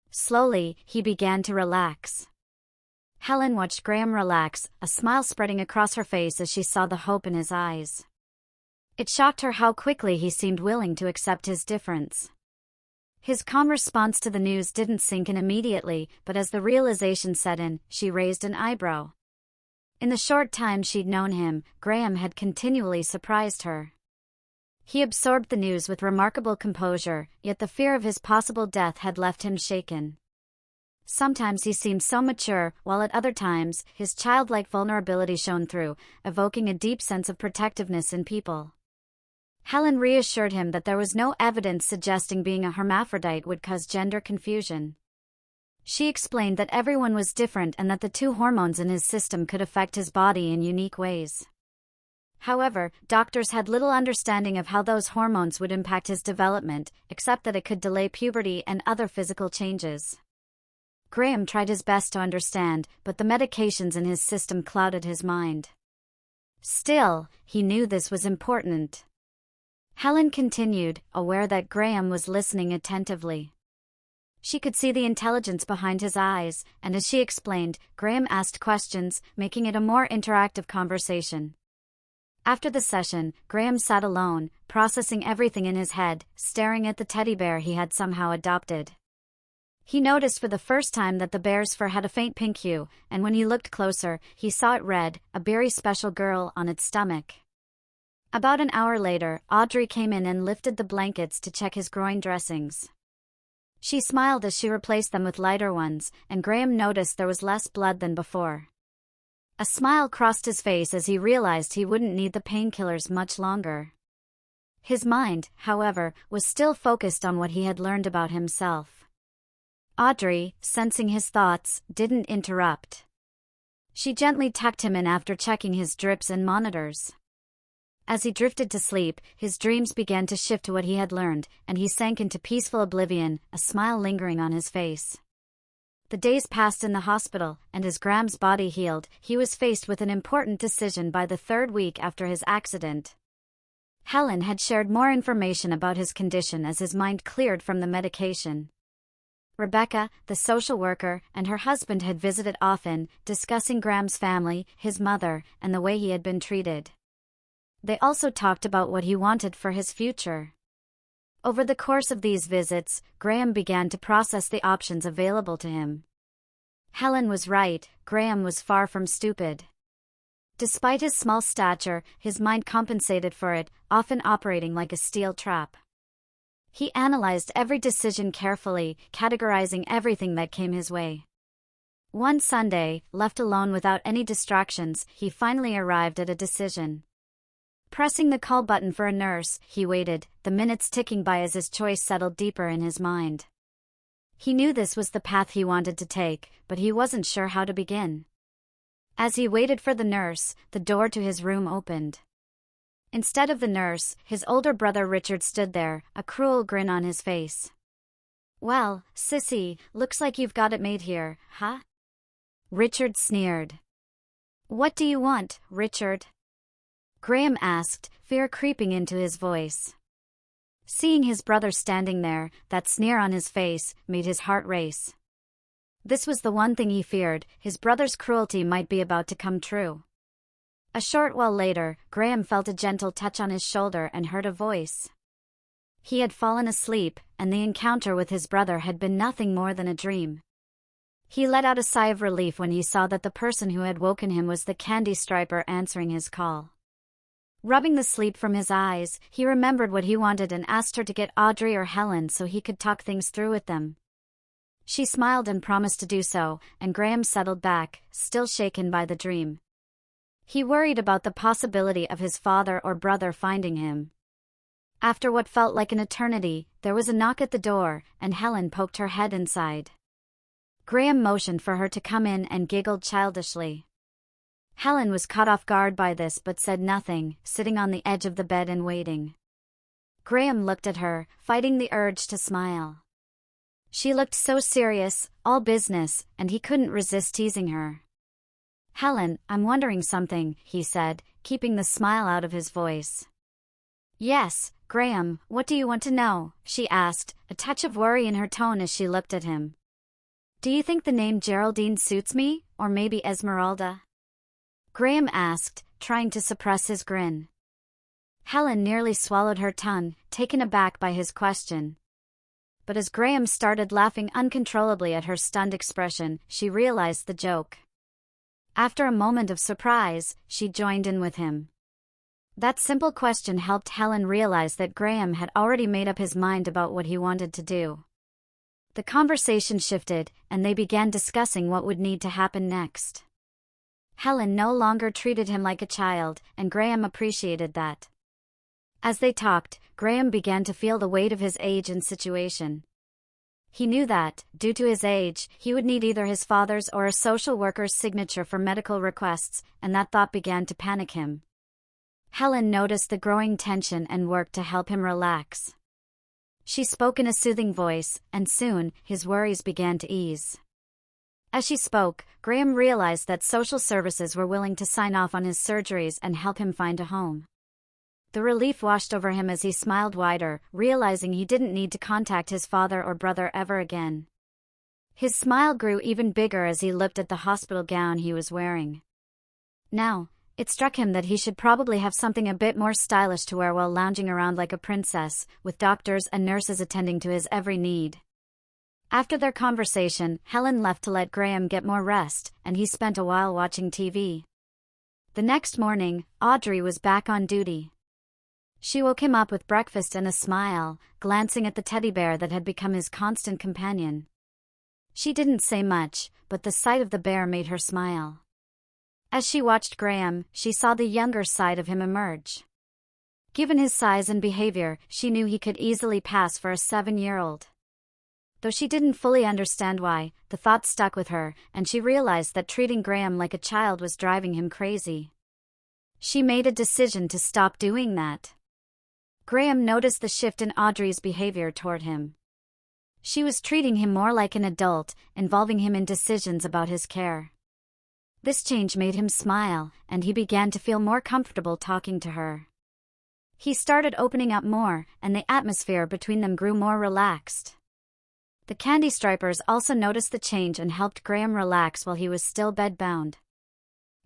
Slowly, he began to relax. Helen watched Graham relax, a smile spreading across her face as she saw the hope in his eyes. It shocked her how quickly he seemed willing to accept his difference. His calm response to the news didn't sink in immediately, but as the realization set in, she raised an eyebrow. In the short time she'd known him, Graham had continually surprised her. He absorbed the news with remarkable composure, yet the fear of his possible death had left him shaken. Sometimes he seemed so mature, while at other times, his childlike vulnerability shone through, evoking a deep sense of protectiveness in people. Helen reassured him that there was no evidence suggesting being a hermaphrodite would cause gender confusion. She explained that everyone was different and that the 2 hormones in his system could affect his body in unique ways. However, doctors had little understanding of how those hormones would impact his development, except that it could delay puberty and other physical changes. Graham tried his best to understand, but the medications in his system clouded his mind. Still, he knew this was important. Helen continued, aware that Graham was listening attentively. She could see the intelligence behind his eyes, and as she explained, Graham asked questions, making it a more interactive conversation. After the session, Graham sat alone, processing everything in his head, staring at the teddy bear he had somehow adopted. He noticed for the first time that the bear's fur had a faint pink hue, and when he looked closer, he saw it red, a very special girl on its stomach. About an hour later, Audrey came in and lifted the blankets to check his groin dressings. She smiled as she replaced them with lighter ones, and Graham noticed there was less blood than before. A smile crossed his face as he realized he wouldn't need the painkillers much longer. His mind, however, was still focused on what he had learned about himself. Audrey, sensing his thoughts, didn't interrupt. She gently tucked him in after checking his drips and monitors. As he drifted to sleep, his dreams began to shift to what he had learned, and he sank into peaceful oblivion, a smile lingering on his face. The days passed in the hospital, and as Graham's body healed, he was faced with an important decision by the third week after his accident. Helen had shared more information about his condition as his mind cleared from the medication. Rebecca, the social worker, and her husband had visited often, discussing Graham's family, his mother, and the way he had been treated. They also talked about what he wanted for his future. Over the course of these visits, Graham began to process the options available to him. Helen was right, Graham was far from stupid. Despite his small stature, his mind compensated for it, often operating like a steel trap. He analyzed every decision carefully, categorizing everything that came his way. One Sunday, left alone without any distractions, he finally arrived at a decision. Pressing the call button for a nurse, he waited, the minutes ticking by as his choice settled deeper in his mind. He knew this was the path he wanted to take, but he wasn't sure how to begin. As he waited for the nurse, the door to his room opened. Instead of the nurse, his older brother Richard stood there, a cruel grin on his face. "Well, sissy, looks like you've got it made here, huh?" Richard sneered. "What do you want, Richard?" Graham asked, fear creeping into his voice. Seeing his brother standing there, that sneer on his face, made his heart race. This was the one thing he feared, his brother's cruelty might be about to come true. A short while later, Graham felt a gentle touch on his shoulder and heard a voice. He had fallen asleep, and the encounter with his brother had been nothing more than a dream. He let out a sigh of relief when he saw that the person who had woken him was the candy striper answering his call. Rubbing the sleep from his eyes, he remembered what he wanted and asked her to get Audrey or Helen so he could talk things through with them. She smiled and promised to do so, and Graham settled back, still shaken by the dream. He worried about the possibility of his father or brother finding him. After what felt like an eternity, there was a knock at the door, and Helen poked her head inside. Graham motioned for her to come in and giggled childishly. Helen was caught off guard by this but said nothing, sitting on the edge of the bed and waiting. Graham looked at her, fighting the urge to smile. She looked so serious, all business, and he couldn't resist teasing her. "Helen, I'm wondering something," he said, keeping the smile out of his voice. "Yes, Graham, what do you want to know?" she asked, a touch of worry in her tone as she looked at him. "Do you think the name Geraldine suits me, or maybe Esmeralda?" Graham asked, trying to suppress his grin. Helen nearly swallowed her tongue, taken aback by his question. But as Graham started laughing uncontrollably at her stunned expression, she realized the joke. After a moment of surprise, she joined in with him. That simple question helped Helen realize that Graham had already made up his mind about what he wanted to do. The conversation shifted, and they began discussing what would need to happen next. Helen no longer treated him like a child, and Graham appreciated that. As they talked, Graham began to feel the weight of his age and situation. He knew that, due to his age, he would need either his father's or a social worker's signature for medical requests, and that thought began to panic him. Helen noticed the growing tension and worked to help him relax. She spoke in a soothing voice, and soon, his worries began to ease. As she spoke, Graham realized that social services were willing to sign off on his surgeries and help him find a home. The relief washed over him as he smiled wider, realizing he didn't need to contact his father or brother ever again. His smile grew even bigger as he looked at the hospital gown he was wearing. Now, it struck him that he should probably have something a bit more stylish to wear while lounging around like a princess, with doctors and nurses attending to his every need. After their conversation, Helen left to let Graham get more rest, and he spent a while watching TV. The next morning, Audrey was back on duty. She woke him up with breakfast and a smile, glancing at the teddy bear that had become his constant companion. She didn't say much, but the sight of the bear made her smile. As she watched Graham, she saw the younger side of him emerge. Given his size and behavior, she knew he could easily pass for a 7-year-old. Though she didn't fully understand why, the thought stuck with her, and she realized that treating Graham like a child was driving him crazy. She made a decision to stop doing that. Graham noticed the shift in Audrey's behavior toward him. She was treating him more like an adult, involving him in decisions about his care. This change made him smile, and he began to feel more comfortable talking to her. He started opening up more, and the atmosphere between them grew more relaxed. The candy stripers also noticed the change and helped Graham relax while he was still bedbound.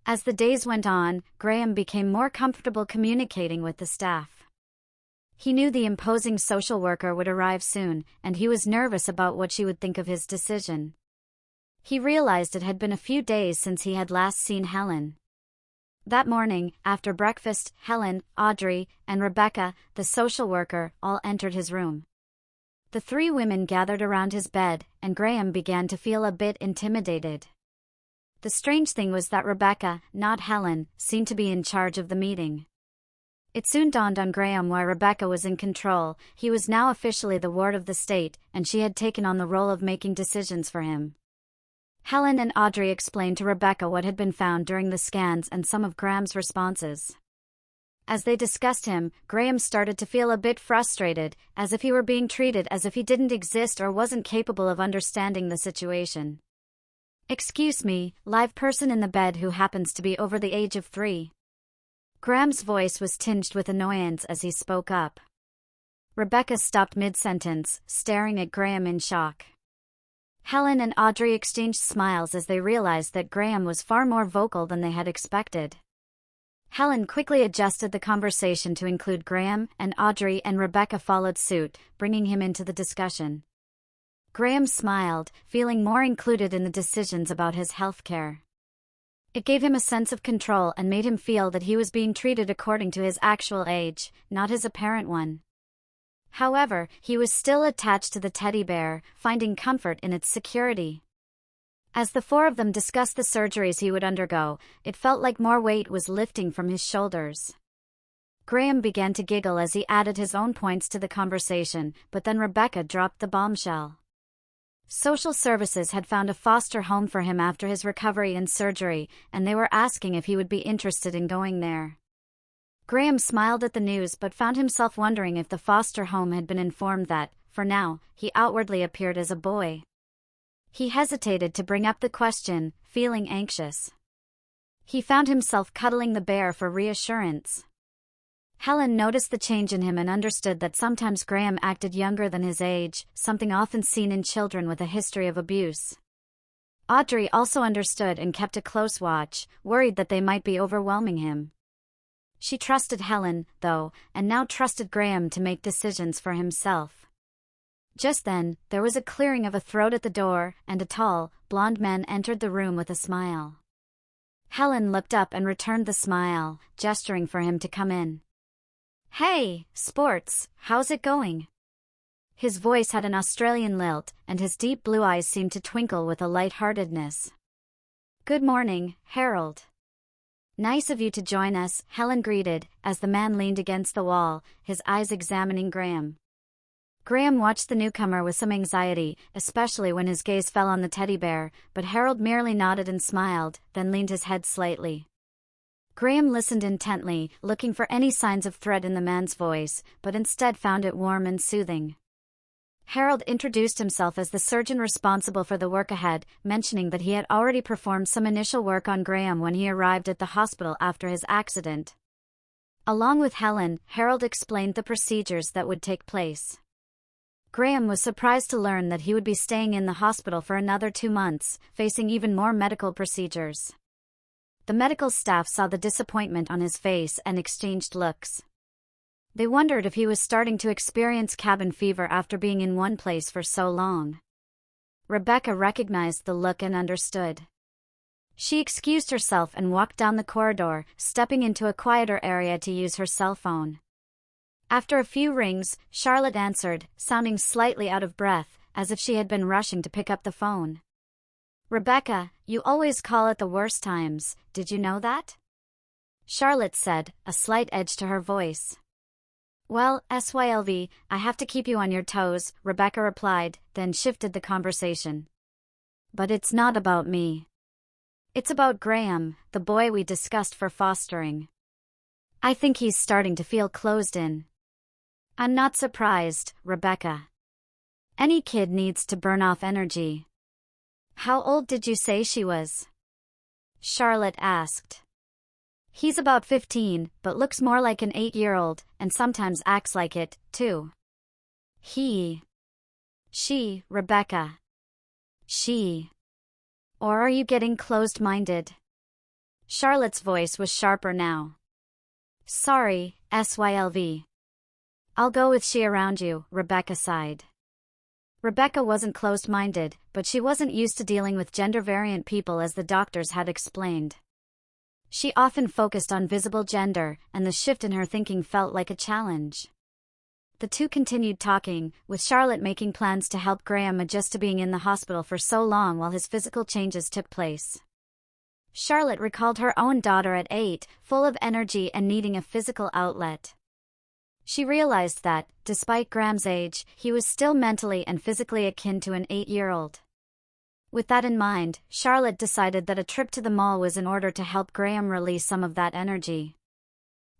As the days went on, Graham became more comfortable communicating with the staff. He knew the imposing social worker would arrive soon, and he was nervous about what she would think of his decision. He realized it had been a few days since he had last seen Helen. That morning, after breakfast, Helen, Audrey, and Rebecca, the social worker, all entered his room. The 3 women gathered around his bed, and Graham began to feel a bit intimidated. The strange thing was that Rebecca, not Helen, seemed to be in charge of the meeting. It soon dawned on Graham why Rebecca was in control. He was now officially the ward of the state, and she had taken on the role of making decisions for him. Helen and Audrey explained to Rebecca what had been found during the scans and some of Graham's responses. As they discussed him, Graham started to feel a bit frustrated, as if he were being treated as if he didn't exist or wasn't capable of understanding the situation. "Excuse me, live person in the bed who happens to be over the age of 3. Graham's voice was tinged with annoyance as he spoke up. Rebecca stopped mid-sentence, staring at Graham in shock. Helen and Audrey exchanged smiles as they realized that Graham was far more vocal than they had expected. Helen quickly adjusted the conversation to include Graham, and Audrey and Rebecca followed suit, bringing him into the discussion. Graham smiled, feeling more included in the decisions about his health care. It gave him a sense of control and made him feel that he was being treated according to his actual age, not his apparent one. However, he was still attached to the teddy bear, finding comfort in its security. As the 4 of them discussed the surgeries he would undergo, it felt like more weight was lifting from his shoulders. Graham began to giggle as he added his own points to the conversation, but then Rebecca dropped the bombshell. Social services had found a foster home for him after his recovery and surgery, and they were asking if he would be interested in going there. Graham smiled at the news but found himself wondering if the foster home had been informed that, for now, he outwardly appeared as a boy. He hesitated to bring up the question, feeling anxious. He found himself cuddling the bear for reassurance. Helen noticed the change in him and understood that sometimes Graham acted younger than his age, something often seen in children with a history of abuse. Audrey also understood and kept a close watch, worried that they might be overwhelming him. She trusted Helen, though, and now trusted Graham to make decisions for himself. Just then, there was a clearing of a throat at the door, and a tall, blond man entered the room with a smile. Helen looked up and returned the smile, gesturing for him to come in. "Hey, sports, how's it going?" His voice had an Australian lilt, and his deep blue eyes seemed to twinkle with a light-heartedness. "Good morning, Harold." "Nice of you to join us," Helen greeted, as the man leaned against the wall, his eyes examining Graham. Graham watched the newcomer with some anxiety, especially when his gaze fell on the teddy bear, but Harold merely nodded and smiled, then leaned his head slightly. Graham listened intently, looking for any signs of threat in the man's voice, but instead found it warm and soothing. Harold introduced himself as the surgeon responsible for the work ahead, mentioning that he had already performed some initial work on Graham when he arrived at the hospital after his accident. Along with Helen, Harold explained the procedures that would take place. Graham was surprised to learn that he would be staying in the hospital for another 2 months, facing even more medical procedures. The medical staff saw the disappointment on his face and exchanged looks. They wondered if he was starting to experience cabin fever after being in one place for so long. Rebecca recognized the look and understood. She excused herself and walked down the corridor, stepping into a quieter area to use her cell phone. After a few rings, Charlotte answered, sounding slightly out of breath, as if she had been rushing to pick up the phone. "Rebecca, you always call at the worst times, did you know that?" Charlotte said, a slight edge to her voice. "Well, SYLV, I have to keep you on your toes," Rebecca replied, then shifted the conversation. "But it's not about me. It's about Graham, the boy we discussed for fostering. I think he's starting to feel closed in." "I'm not surprised, Rebecca. Any kid needs to burn off energy." "How old did you say she was?" Charlotte asked. "He's about 15, but looks more like an 8-year-old, and sometimes acts like it, too." She, Rebecca. She. Or are you getting closed-minded?" Charlotte's voice was sharper now. "Sorry, SYLV. I'll go with she around you," Rebecca sighed. Rebecca wasn't closed-minded, but she wasn't used to dealing with gender-variant people, as the doctors had explained. She often focused on visible gender, and the shift in her thinking felt like a challenge. The two continued talking, with Charlotte making plans to help Graham adjust to being in the hospital for so long while his physical changes took place. Charlotte recalled her own daughter at 8, full of energy and needing a physical outlet. She realized that, despite Graham's age, he was still mentally and physically akin to an 8-year-old. With that in mind, Charlotte decided that a trip to the mall was in order to help Graham release some of that energy.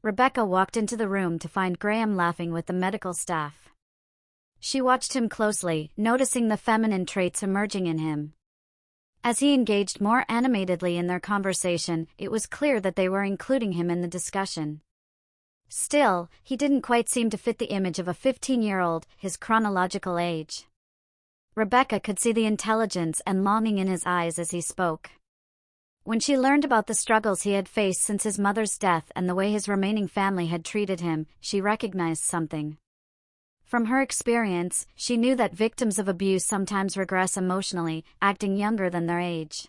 Rebecca walked into the room to find Graham laughing with the medical staff. She watched him closely, noticing the feminine traits emerging in him. As he engaged more animatedly in their conversation, it was clear that they were including him in the discussion. Still, he didn't quite seem to fit the image of a 15-year-old, his chronological age. Rebecca could see the intelligence and longing in his eyes as he spoke. When she learned about the struggles he had faced since his mother's death and the way his remaining family had treated him, she recognized something. From her experience, she knew that victims of abuse sometimes regress emotionally, acting younger than their age.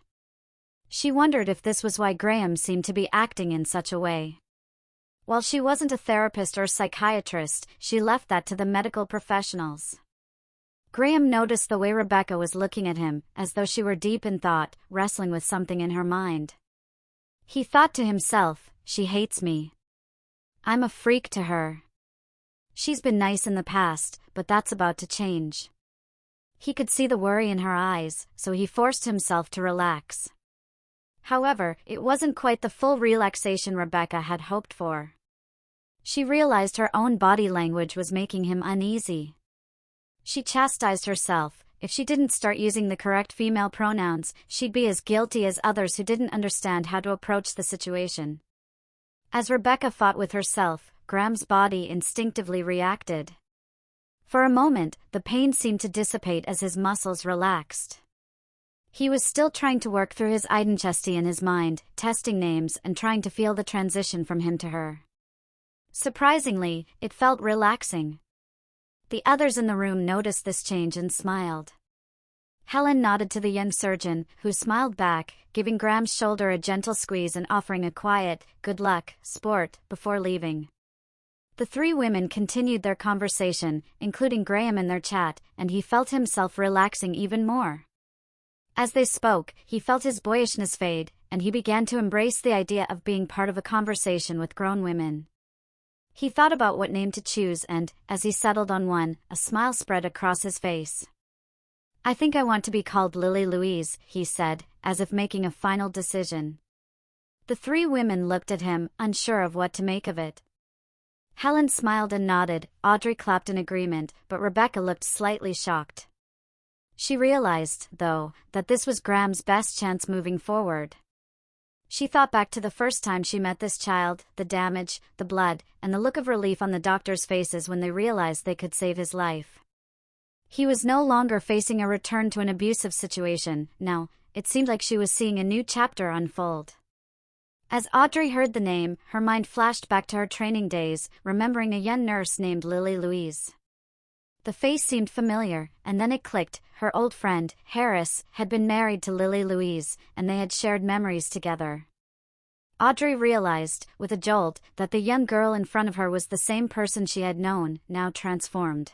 She wondered if this was why Graham seemed to be acting in such a way. While she wasn't a therapist or psychiatrist, she left that to the medical professionals. Graham noticed the way Rebecca was looking at him, as though she were deep in thought, wrestling with something in her mind. He thought to himself, "She hates me. I'm a freak to her. She's been nice in the past, but that's about to change." He could see the worry in her eyes, so he forced himself to relax. However, it wasn't quite the full relaxation Rebecca had hoped for. She realized her own body language was making him uneasy. She chastised herself. If she didn't start using the correct female pronouns, she'd be as guilty as others who didn't understand how to approach the situation. As Rebecca fought with herself, Graham's body instinctively reacted. For a moment, the pain seemed to dissipate as his muscles relaxed. He was still trying to work through his identity in his mind, testing names and trying to feel the transition from him to her. Surprisingly, it felt relaxing. The others in the room noticed this change and smiled. Helen nodded to the young surgeon, who smiled back, giving Graham's shoulder a gentle squeeze and offering a quiet, "Good luck, sport," before leaving. The three women continued their conversation, including Graham in their chat, and he felt himself relaxing even more. As they spoke, he felt his boyishness fade, and he began to embrace the idea of being part of a conversation with grown women. He thought about what name to choose and, as he settled on one, a smile spread across his face. "I think I want to be called Lily Louise," he said, as if making a final decision. The three women looked at him, unsure of what to make of it. Helen smiled and nodded, Audrey clapped in agreement, but Rebecca looked slightly shocked. She realized, though, that this was Graham's best chance moving forward. She thought back to the first time she met this child, the damage, the blood, and the look of relief on the doctors' faces when they realized they could save his life. He was no longer facing a return to an abusive situation. Now, it seemed like she was seeing a new chapter unfold. As Audrey heard the name, her mind flashed back to her training days, remembering a young nurse named Lily Louise. The face seemed familiar, and then it clicked. Her old friend, Harris, had been married to Lily Louise, and they had shared memories together. Audrey realized, with a jolt, that the young girl in front of her was the same person she had known, now transformed.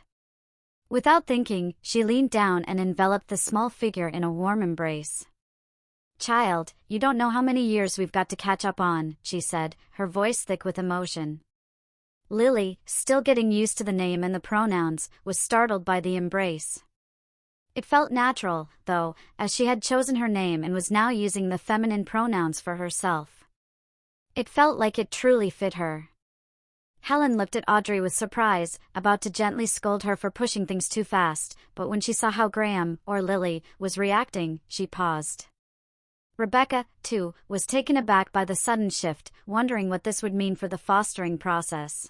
Without thinking, she leaned down and enveloped the small figure in a warm embrace. "Child, you don't know how many years we've got to catch up on," she said, her voice thick with emotion. Lily, still getting used to the name and the pronouns, was startled by the embrace. It felt natural, though, as she had chosen her name and was now using the feminine pronouns for herself. It felt like it truly fit her. Helen looked at Audrey with surprise, about to gently scold her for pushing things too fast, but when she saw how Graham, or Lily, was reacting, she paused. Rebecca, too, was taken aback by the sudden shift, wondering what this would mean for the fostering process.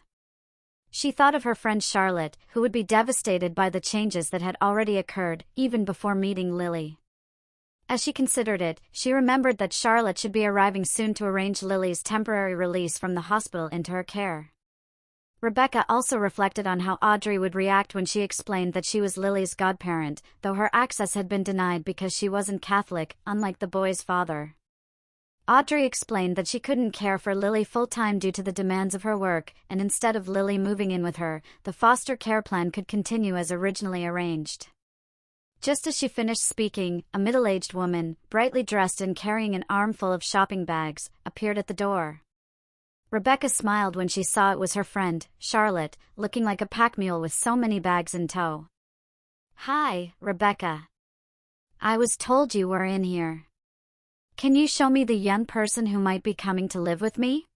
She thought of her friend Charlotte, who would be devastated by the changes that had already occurred, even before meeting Lily. As she considered it, she remembered that Charlotte should be arriving soon to arrange Lily's temporary release from the hospital into her care. Rebecca also reflected on how Audrey would react when she explained that she was Lily's godparent, though her access had been denied because she wasn't Catholic, unlike the boy's father. Audrey explained that she couldn't care for Lily full-time due to the demands of her work, and instead of Lily moving in with her, the foster care plan could continue as originally arranged. Just as she finished speaking, a middle-aged woman, brightly dressed and carrying an armful of shopping bags, appeared at the door. Rebecca smiled when she saw it was her friend, Charlotte, looking like a pack mule with so many bags in tow. "Hi, Rebecca. I was told you were in here. Can you show me the young person who might be coming to live with me?"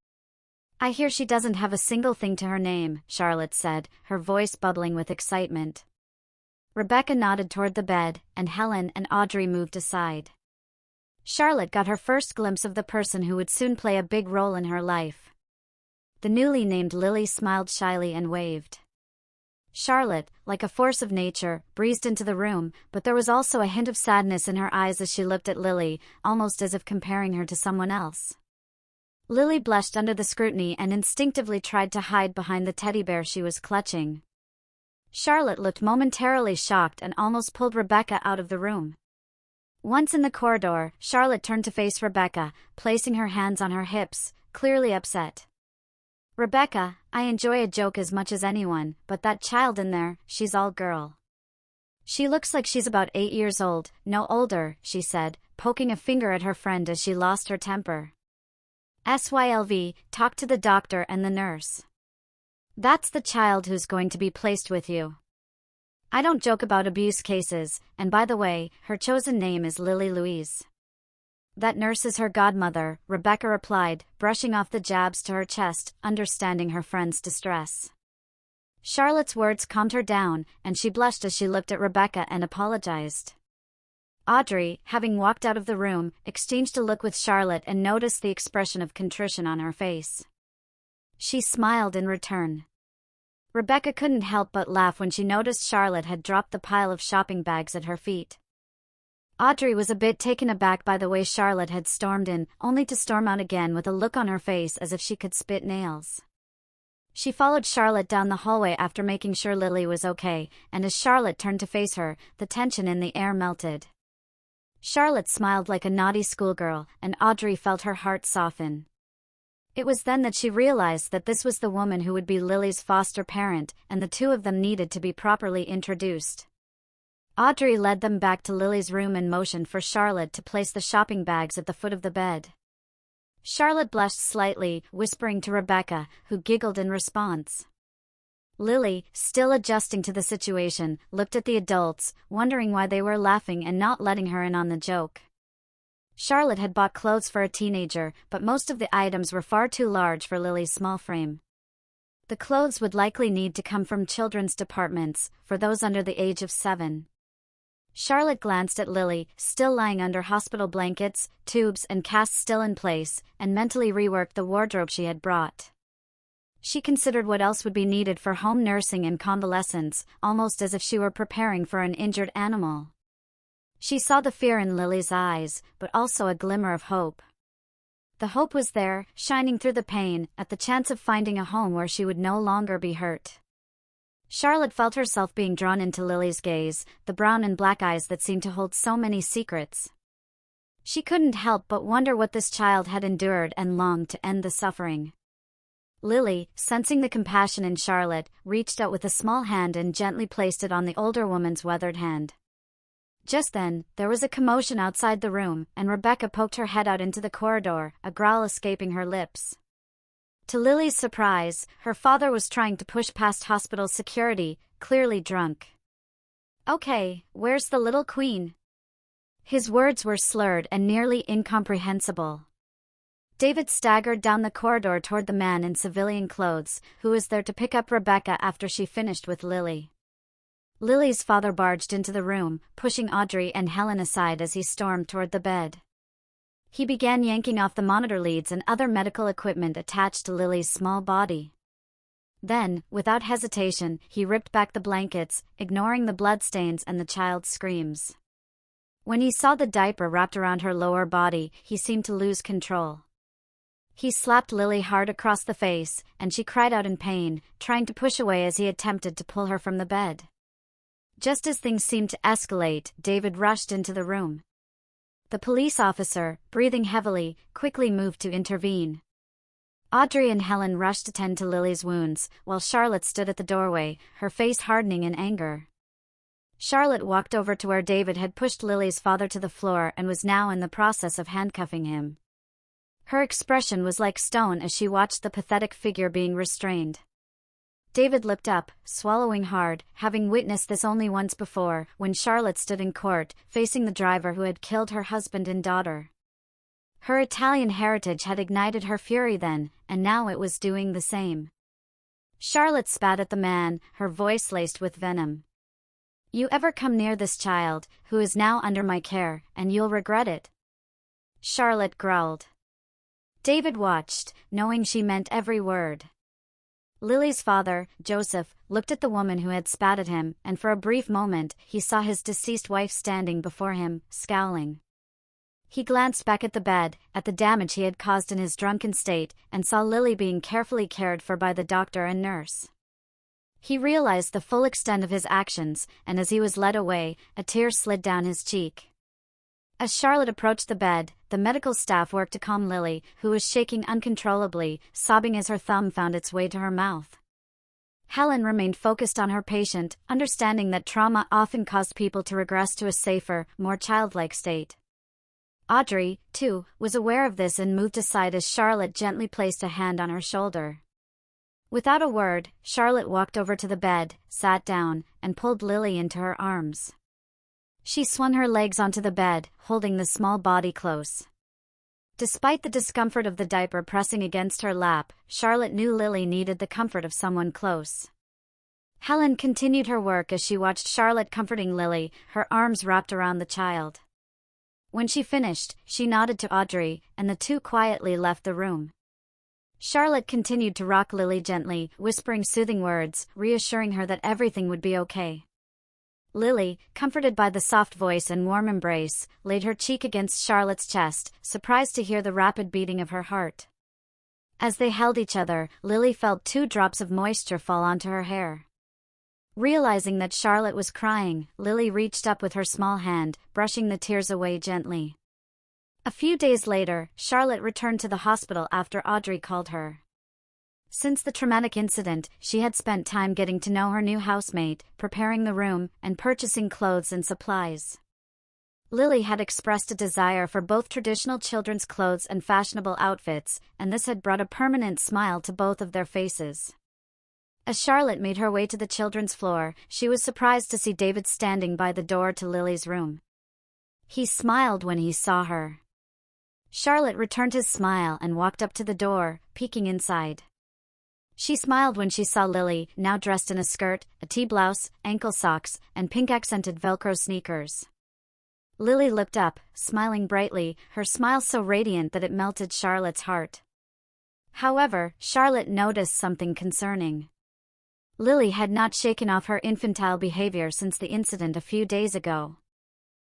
"I hear she doesn't have a single thing to her name," Charlotte said, her voice bubbling with excitement. Rebecca nodded toward the bed, and Helen and Audrey moved aside. Charlotte got her first glimpse of the person who would soon play a big role in her life. The newly named Lily smiled shyly and waved. Charlotte, like a force of nature, breezed into the room, but there was also a hint of sadness in her eyes as she looked at Lily, almost as if comparing her to someone else. Lily blushed under the scrutiny and instinctively tried to hide behind the teddy bear she was clutching. Charlotte looked momentarily shocked and almost pulled Rebecca out of the room. Once in the corridor, Charlotte turned to face Rebecca, placing her hands on her hips, clearly upset. "Rebecca, I enjoy a joke as much as anyone, but that child in there, she's all girl. She looks like she's about 8 years old, no older," she said, poking a finger at her friend as she lost her temper. "SYLV, talk to the doctor and the nurse. That's the child who's going to be placed with you. I don't joke about abuse cases, and by the way, her chosen name is Lily Louise." "That nurse is her godmother," Rebecca replied, brushing off the jabs to her chest, understanding her friend's distress. Charlotte's words calmed her down, and she blushed as she looked at Rebecca and apologized. Audrey, having walked out of the room, exchanged a look with Charlotte and noticed the expression of contrition on her face. She smiled in return. Rebecca couldn't help but laugh when she noticed Charlotte had dropped the pile of shopping bags at her feet. Audrey was a bit taken aback by the way Charlotte had stormed in, only to storm out again with a look on her face as if she could spit nails. She followed Charlotte down the hallway after making sure Lily was okay, and as Charlotte turned to face her, the tension in the air melted. Charlotte smiled like a naughty schoolgirl, and Audrey felt her heart soften. It was then that she realized that this was the woman who would be Lily's foster parent, and the two of them needed to be properly introduced. Audrey led them back to Lily's room and motioned for Charlotte to place the shopping bags at the foot of the bed. Charlotte blushed slightly, whispering to Rebecca, who giggled in response. Lily, still adjusting to the situation, looked at the adults, wondering why they were laughing and not letting her in on the joke. Charlotte had bought clothes for a teenager, but most of the items were far too large for Lily's small frame. The clothes would likely need to come from children's departments, for those under the age of 7. Charlotte glanced at Lily, still lying under hospital blankets, tubes and casts still in place, and mentally reworked the wardrobe she had brought. She considered what else would be needed for home nursing and convalescence, almost as if she were preparing for an injured animal. She saw the fear in Lily's eyes, but also a glimmer of hope. The hope was there, shining through the pain, at the chance of finding a home where she would no longer be hurt. Charlotte felt herself being drawn into Lily's gaze, the brown and black eyes that seemed to hold so many secrets. She couldn't help but wonder what this child had endured and longed to end the suffering. Lily, sensing the compassion in Charlotte, reached out with a small hand and gently placed it on the older woman's weathered hand. Just then, there was a commotion outside the room, and Rebecca poked her head out into the corridor, a growl escaping her lips. To Lily's surprise, her father was trying to push past hospital security, clearly drunk. "Okay, where's the little queen?" His words were slurred and nearly incomprehensible. David staggered down the corridor toward the man in civilian clothes, who was there to pick up Rebecca after she finished with Lily. Lily's father barged into the room, pushing Audrey and Helen aside as he stormed toward the bed. He began yanking off the monitor leads and other medical equipment attached to Lily's small body. Then, without hesitation, he ripped back the blankets, ignoring the bloodstains and the child's screams. When he saw the diaper wrapped around her lower body, he seemed to lose control. He slapped Lily hard across the face, and she cried out in pain, trying to push away as he attempted to pull her from the bed. Just as things seemed to escalate, David rushed into the room. The police officer, breathing heavily, quickly moved to intervene. Audrey and Helen rushed to tend to Lily's wounds, while Charlotte stood at the doorway, her face hardening in anger. Charlotte walked over to where David had pushed Lily's father to the floor and was now in the process of handcuffing him. Her expression was like stone as she watched the pathetic figure being restrained. David looked up, swallowing hard, having witnessed this only once before, when Charlotte stood in court, facing the driver who had killed her husband and daughter. Her Italian heritage had ignited her fury then, and now it was doing the same. Charlotte spat at the man, her voice laced with venom. "You ever come near this child, who is now under my care, and you'll regret it," Charlotte growled. David watched, knowing she meant every word. Lily's father, Joseph, looked at the woman who had spat at him, and for a brief moment, he saw his deceased wife standing before him, scowling. He glanced back at the bed, at the damage he had caused in his drunken state, and saw Lily being carefully cared for by the doctor and nurse. He realized the full extent of his actions, and as he was led away, a tear slid down his cheek. As Charlotte approached the bed, the medical staff worked to calm Lily, who was shaking uncontrollably, sobbing as her thumb found its way to her mouth. Helen remained focused on her patient, understanding that trauma often caused people to regress to a safer, more childlike state. Audrey, too, was aware of this and moved aside as Charlotte gently placed a hand on her shoulder. Without a word, Charlotte walked over to the bed, sat down, and pulled Lily into her arms. She swung her legs onto the bed, holding the small body close. Despite the discomfort of the diaper pressing against her lap, Charlotte knew Lily needed the comfort of someone close. Helen continued her work as she watched Charlotte comforting Lily, her arms wrapped around the child. When she finished, she nodded to Audrey, and the two quietly left the room. Charlotte continued to rock Lily gently, whispering soothing words, reassuring her that everything would be okay. Lily, comforted by the soft voice and warm embrace, laid her cheek against Charlotte's chest, surprised to hear the rapid beating of her heart. As they held each other, Lily felt 2 drops of moisture fall onto her hair. Realizing that Charlotte was crying, Lily reached up with her small hand, brushing the tears away gently. A few days later, Charlotte returned to the hospital after Audrey called her. Since the traumatic incident, she had spent time getting to know her new housemate, preparing the room, and purchasing clothes and supplies. Lily had expressed a desire for both traditional children's clothes and fashionable outfits, and this had brought a permanent smile to both of their faces. As Charlotte made her way to the children's floor, she was surprised to see David standing by the door to Lily's room. He smiled when he saw her. Charlotte returned his smile and walked up to the door, peeking inside. She smiled when she saw Lily, now dressed in a skirt, a tea-blouse, ankle socks, and pink-accented Velcro sneakers. Lily looked up, smiling brightly, her smile so radiant that it melted Charlotte's heart. However, Charlotte noticed something concerning. Lily had not shaken off her infantile behavior since the incident a few days ago.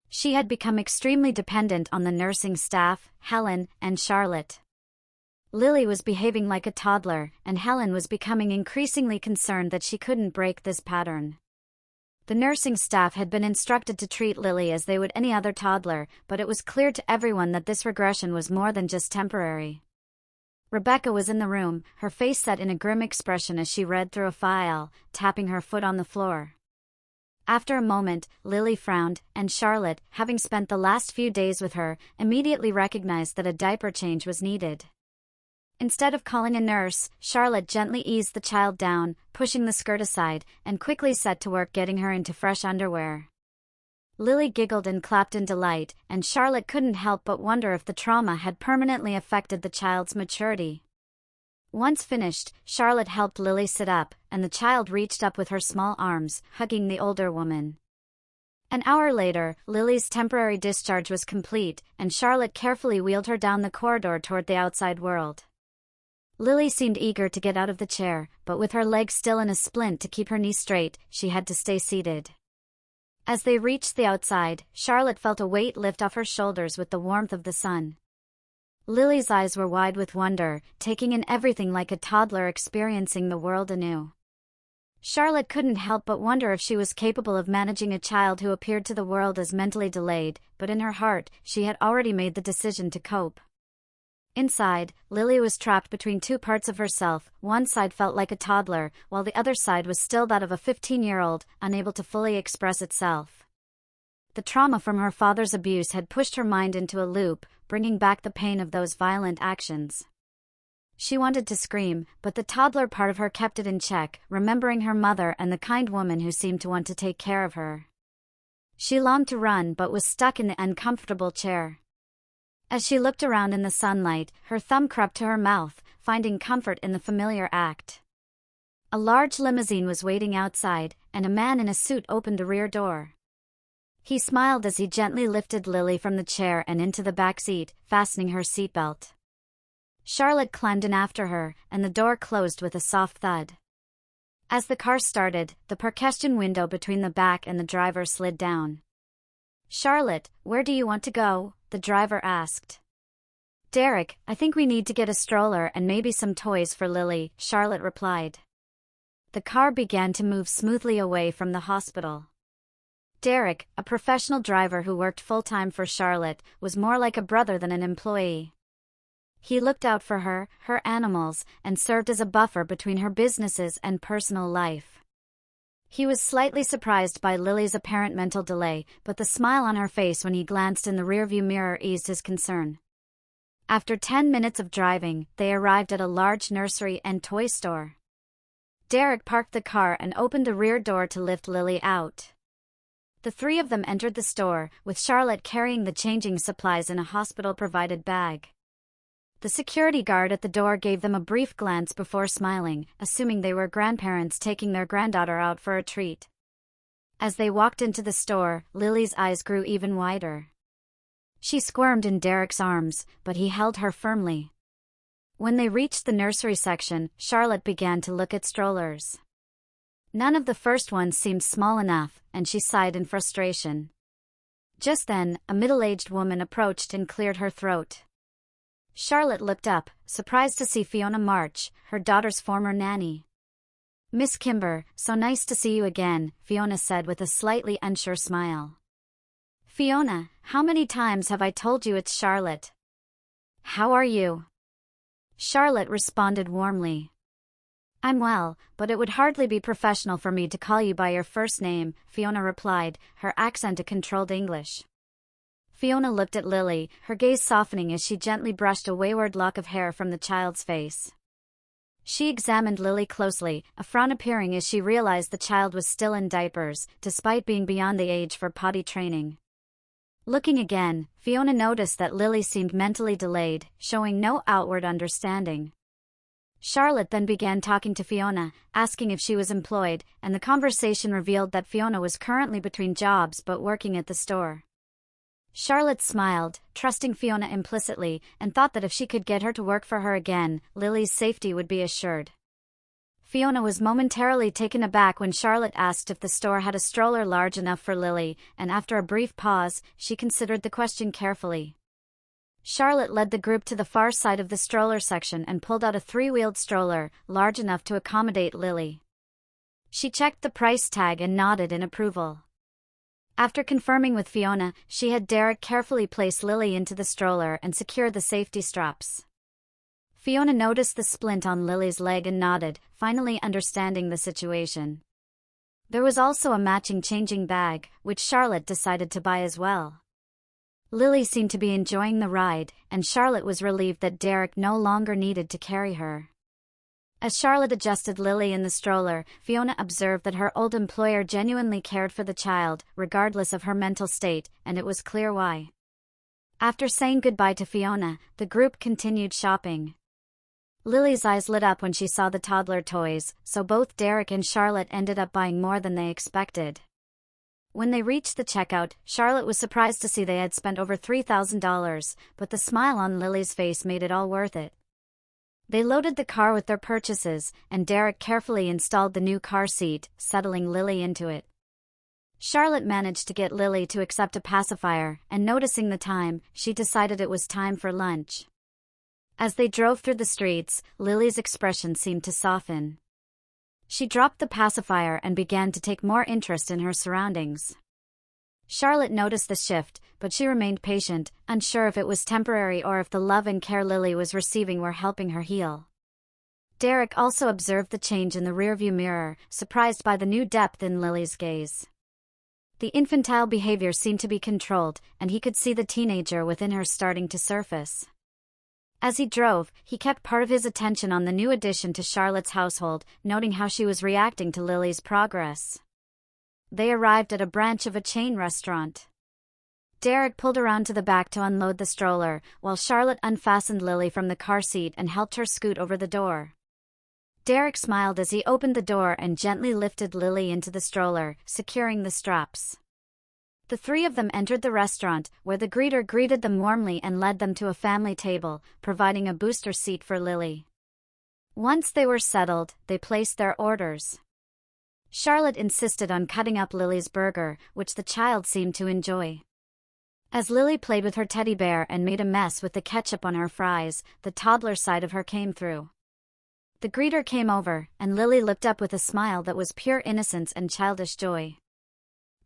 She had become extremely dependent on the nursing staff, Helen, and Charlotte. Lily was behaving like a toddler, and Helen was becoming increasingly concerned that she couldn't break this pattern. The nursing staff had been instructed to treat Lily as they would any other toddler, but it was clear to everyone that this regression was more than just temporary. Rebecca was in the room, her face set in a grim expression as she read through a file, tapping her foot on the floor. After a moment, Lily frowned, and Charlotte, having spent the last few days with her, immediately recognized that a diaper change was needed. Instead of calling a nurse, Charlotte gently eased the child down, pushing the skirt aside, and quickly set to work getting her into fresh underwear. Lily giggled and clapped in delight, and Charlotte couldn't help but wonder if the trauma had permanently affected the child's maturity. Once finished, Charlotte helped Lily sit up, and the child reached up with her small arms, hugging the older woman. An hour later, Lily's temporary discharge was complete, and Charlotte carefully wheeled her down the corridor toward the outside world. Lily seemed eager to get out of the chair, but with her legs still in a splint to keep her knee straight, she had to stay seated. As they reached the outside, Charlotte felt a weight lift off her shoulders with the warmth of the sun. Lily's eyes were wide with wonder, taking in everything like a toddler experiencing the world anew. Charlotte couldn't help but wonder if she was capable of managing a child who appeared to the world as mentally delayed, but in her heart, she had already made the decision to cope. Inside, Lily was trapped between two parts of herself. One side felt like a toddler, while the other side was still that of a 15-year-old, unable to fully express itself. The trauma from her father's abuse had pushed her mind into a loop, bringing back the pain of those violent actions. She wanted to scream, but the toddler part of her kept it in check, remembering her mother and the kind woman who seemed to want to take care of her. She longed to run but was stuck in the uncomfortable chair. As she looked around in the sunlight, her thumb crept to her mouth, finding comfort in the familiar act. A large limousine was waiting outside, and a man in a suit opened the rear door. He smiled as he gently lifted Lily from the chair and into the back seat, fastening her seatbelt. Charlotte climbed in after her, and the door closed with a soft thud. As the car started, the percussion window between the back and the driver slid down. "Charlotte, where do you want to go?" the driver asked. "Derek, I think we need to get a stroller and maybe some toys for Lily," Charlotte replied. The car began to move smoothly away from the hospital. Derek, a professional driver who worked full-time for Charlotte, was more like a brother than an employee. He looked out for her, her animals, and served as a buffer between her businesses and personal life. He was slightly surprised by Lily's apparent mental delay, but the smile on her face when he glanced in the rearview mirror eased his concern. After 10 minutes of driving, they arrived at a large nursery and toy store. Derek parked the car and opened the rear door to lift Lily out. The three of them entered the store, with Charlotte carrying the changing supplies in a hospital-provided bag. The security guard at the door gave them a brief glance before smiling, assuming they were grandparents taking their granddaughter out for a treat. As they walked into the store, Lily's eyes grew even wider. She squirmed in Derek's arms, but he held her firmly. When they reached the nursery section, Charlotte began to look at strollers. None of the first ones seemed small enough, and she sighed in frustration. Just then, a middle-aged woman approached and cleared her throat. Charlotte looked up, surprised to see Fiona March, her daughter's former nanny. "Miss Kimber, so nice to see you again," Fiona said with a slightly unsure smile. "Fiona, how many times have I told you it's Charlotte? How are you?" Charlotte responded warmly. "I'm well, but it would hardly be professional for me to call you by your first name," Fiona replied, her accent a controlled English. Fiona looked at Lily, her gaze softening as she gently brushed a wayward lock of hair from the child's face. She examined Lily closely, a frown appearing as she realized the child was still in diapers, despite being beyond the age for potty training. Looking again, Fiona noticed that Lily seemed mentally delayed, showing no outward understanding. Charlotte then began talking to Fiona, asking if she was employed, and the conversation revealed that Fiona was currently between jobs but working at the store. Charlotte smiled, trusting Fiona implicitly, and thought that if she could get her to work for her again, Lily's safety would be assured. Fiona was momentarily taken aback when Charlotte asked if the store had a stroller large enough for Lily, and after a brief pause, she considered the question carefully. Charlotte led the group to the far side of the stroller section and pulled out a 3-wheeled stroller, large enough to accommodate Lily. She checked the price tag and nodded in approval. After confirming with Fiona, she had Derek carefully place Lily into the stroller and secure the safety straps. Fiona noticed the splint on Lily's leg and nodded, finally understanding the situation. There was also a matching changing bag, which Charlotte decided to buy as well. Lily seemed to be enjoying the ride, and Charlotte was relieved that Derek no longer needed to carry her. As Charlotte adjusted Lily in the stroller, Fiona observed that her old employer genuinely cared for the child, regardless of her mental state, and it was clear why. After saying goodbye to Fiona, the group continued shopping. Lily's eyes lit up when she saw the toddler toys, so both Derek and Charlotte ended up buying more than they expected. When they reached the checkout, Charlotte was surprised to see they had spent over $3,000, but the smile on Lily's face made it all worth it. They loaded the car with their purchases, and Derek carefully installed the new car seat, settling Lily into it. Charlotte managed to get Lily to accept a pacifier, and noticing the time, she decided it was time for lunch. As they drove through the streets, Lily's expression seemed to soften. She dropped the pacifier and began to take more interest in her surroundings. Charlotte noticed the shift, but she remained patient, unsure if it was temporary or if the love and care Lily was receiving were helping her heal. Derek also observed the change in the rearview mirror, surprised by the new depth in Lily's gaze. The infantile behavior seemed to be controlled, and he could see the teenager within her starting to surface. As he drove, he kept part of his attention on the new addition to Charlotte's household, noting how she was reacting to Lily's progress. They arrived at a branch of a chain restaurant. Derek pulled around to the back to unload the stroller, while Charlotte unfastened Lily from the car seat and helped her scoot over the door. Derek smiled as he opened the door and gently lifted Lily into the stroller, securing the straps. The three of them entered the restaurant, where the greeter greeted them warmly and led them to a family table, providing a booster seat for Lily. Once they were settled, they placed their orders. Charlotte insisted on cutting up Lily's burger, which the child seemed to enjoy. As Lily played with her teddy bear and made a mess with the ketchup on her fries, the toddler side of her came through. The greeter came over, and Lily looked up with a smile that was pure innocence and childish joy.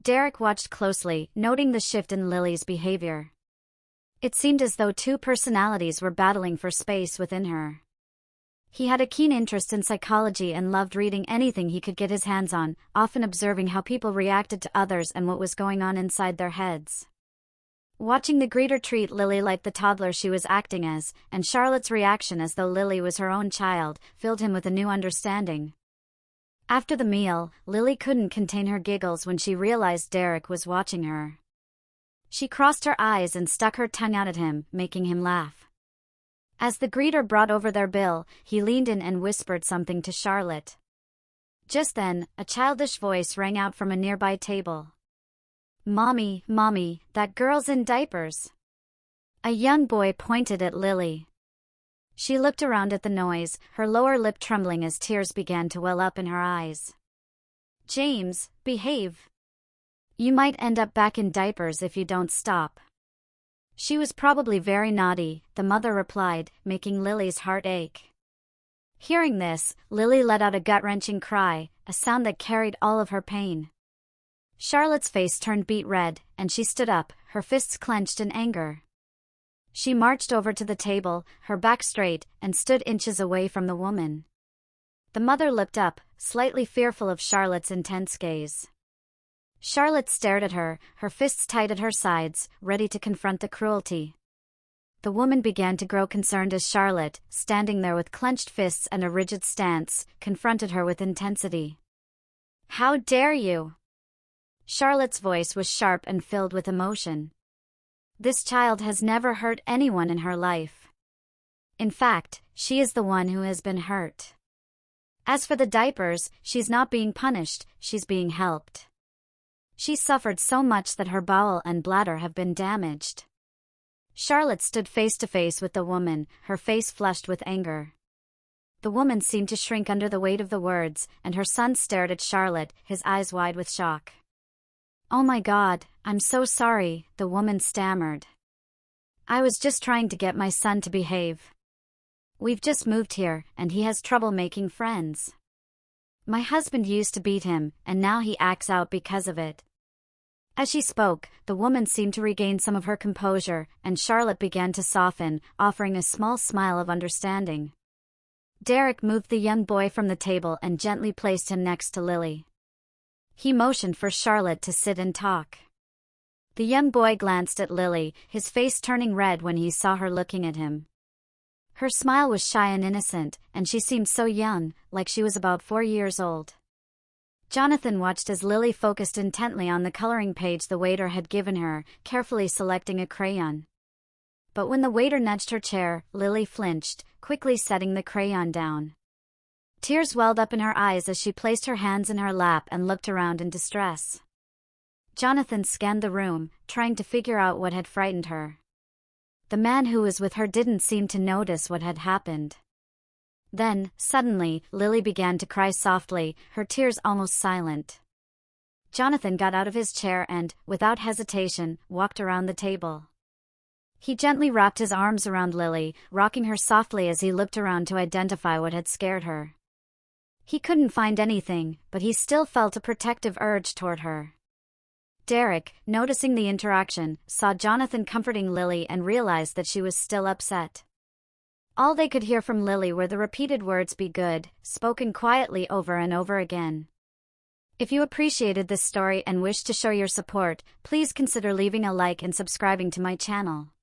Derek watched closely, noting the shift in Lily's behavior. It seemed as though two personalities were battling for space within her. He had a keen interest in psychology and loved reading anything he could get his hands on, often observing how people reacted to others and what was going on inside their heads. Watching the greeter treat Lily like the toddler she was acting as, and Charlotte's reaction as though Lily was her own child, filled him with a new understanding. After the meal, Lily couldn't contain her giggles when she realized Derek was watching her. She crossed her eyes and stuck her tongue out at him, making him laugh. As the greeter brought over their bill, he leaned in and whispered something to Charlotte. Just then, a childish voice rang out from a nearby table. "Mommy, Mommy, that girl's in diapers." A young boy pointed at Lily. She looked around at the noise, her lower lip trembling as tears began to well up in her eyes. "James, behave. You might end up back in diapers if you don't stop." "She was probably very naughty," the mother replied, making Lily's heart ache. Hearing this, Lily let out a gut-wrenching cry, a sound that carried all of her pain. Charlotte's face turned beet red, and she stood up, her fists clenched in anger. She marched over to the table, her back straight, and stood inches away from the woman. The mother looked up, slightly fearful of Charlotte's intense gaze. Charlotte stared at her, her fists tight at her sides, ready to confront the cruelty. The woman began to grow concerned as Charlotte, standing there with clenched fists and a rigid stance, confronted her with intensity. "How dare you?" Charlotte's voice was sharp and filled with emotion. This child has never hurt anyone in her life. In fact, she is the one who has been hurt. As for the diapers, she's not being punished, she's being helped. She suffered so much that her bowel and bladder have been damaged. Charlotte stood face to face with the woman, her face flushed with anger. The woman seemed to shrink under the weight of the words, and her son stared at Charlotte, his eyes wide with shock. "Oh my God, I'm so sorry," the woman stammered. "I was just trying to get my son to behave. We've just moved here, and he has trouble making friends." My husband used to beat him, and now he acts out because of it." As she spoke, the woman seemed to regain some of her composure, and Charlotte began to soften, offering a small smile of understanding. Derek moved the young boy from the table and gently placed him next to Lily. He motioned for Charlotte to sit and talk. The young boy glanced at Lily, his face turning red when he saw her looking at him. Her smile was shy and innocent, and she seemed so young, like she was about 4 years old. Jonathan watched as Lily focused intently on the coloring page the waiter had given her, carefully selecting a crayon. But when the waiter nudged her chair, Lily flinched, quickly setting the crayon down. Tears welled up in her eyes as she placed her hands in her lap and looked around in distress. Jonathan scanned the room, trying to figure out what had frightened her. The man who was with her didn't seem to notice what had happened. Then, suddenly, Lily began to cry softly, her tears almost silent. Jonathan got out of his chair and, without hesitation, walked around the table. He gently wrapped his arms around Lily, rocking her softly as he looked around to identify what had scared her. He couldn't find anything, but he still felt a protective urge toward her. Derek, noticing the interaction, saw Jonathan comforting Lily and realized that she was still upset. All they could hear from Lily were the repeated words "be good," spoken quietly over and over again. If you appreciated this story and wish to show your support, please consider leaving a like and subscribing to my channel.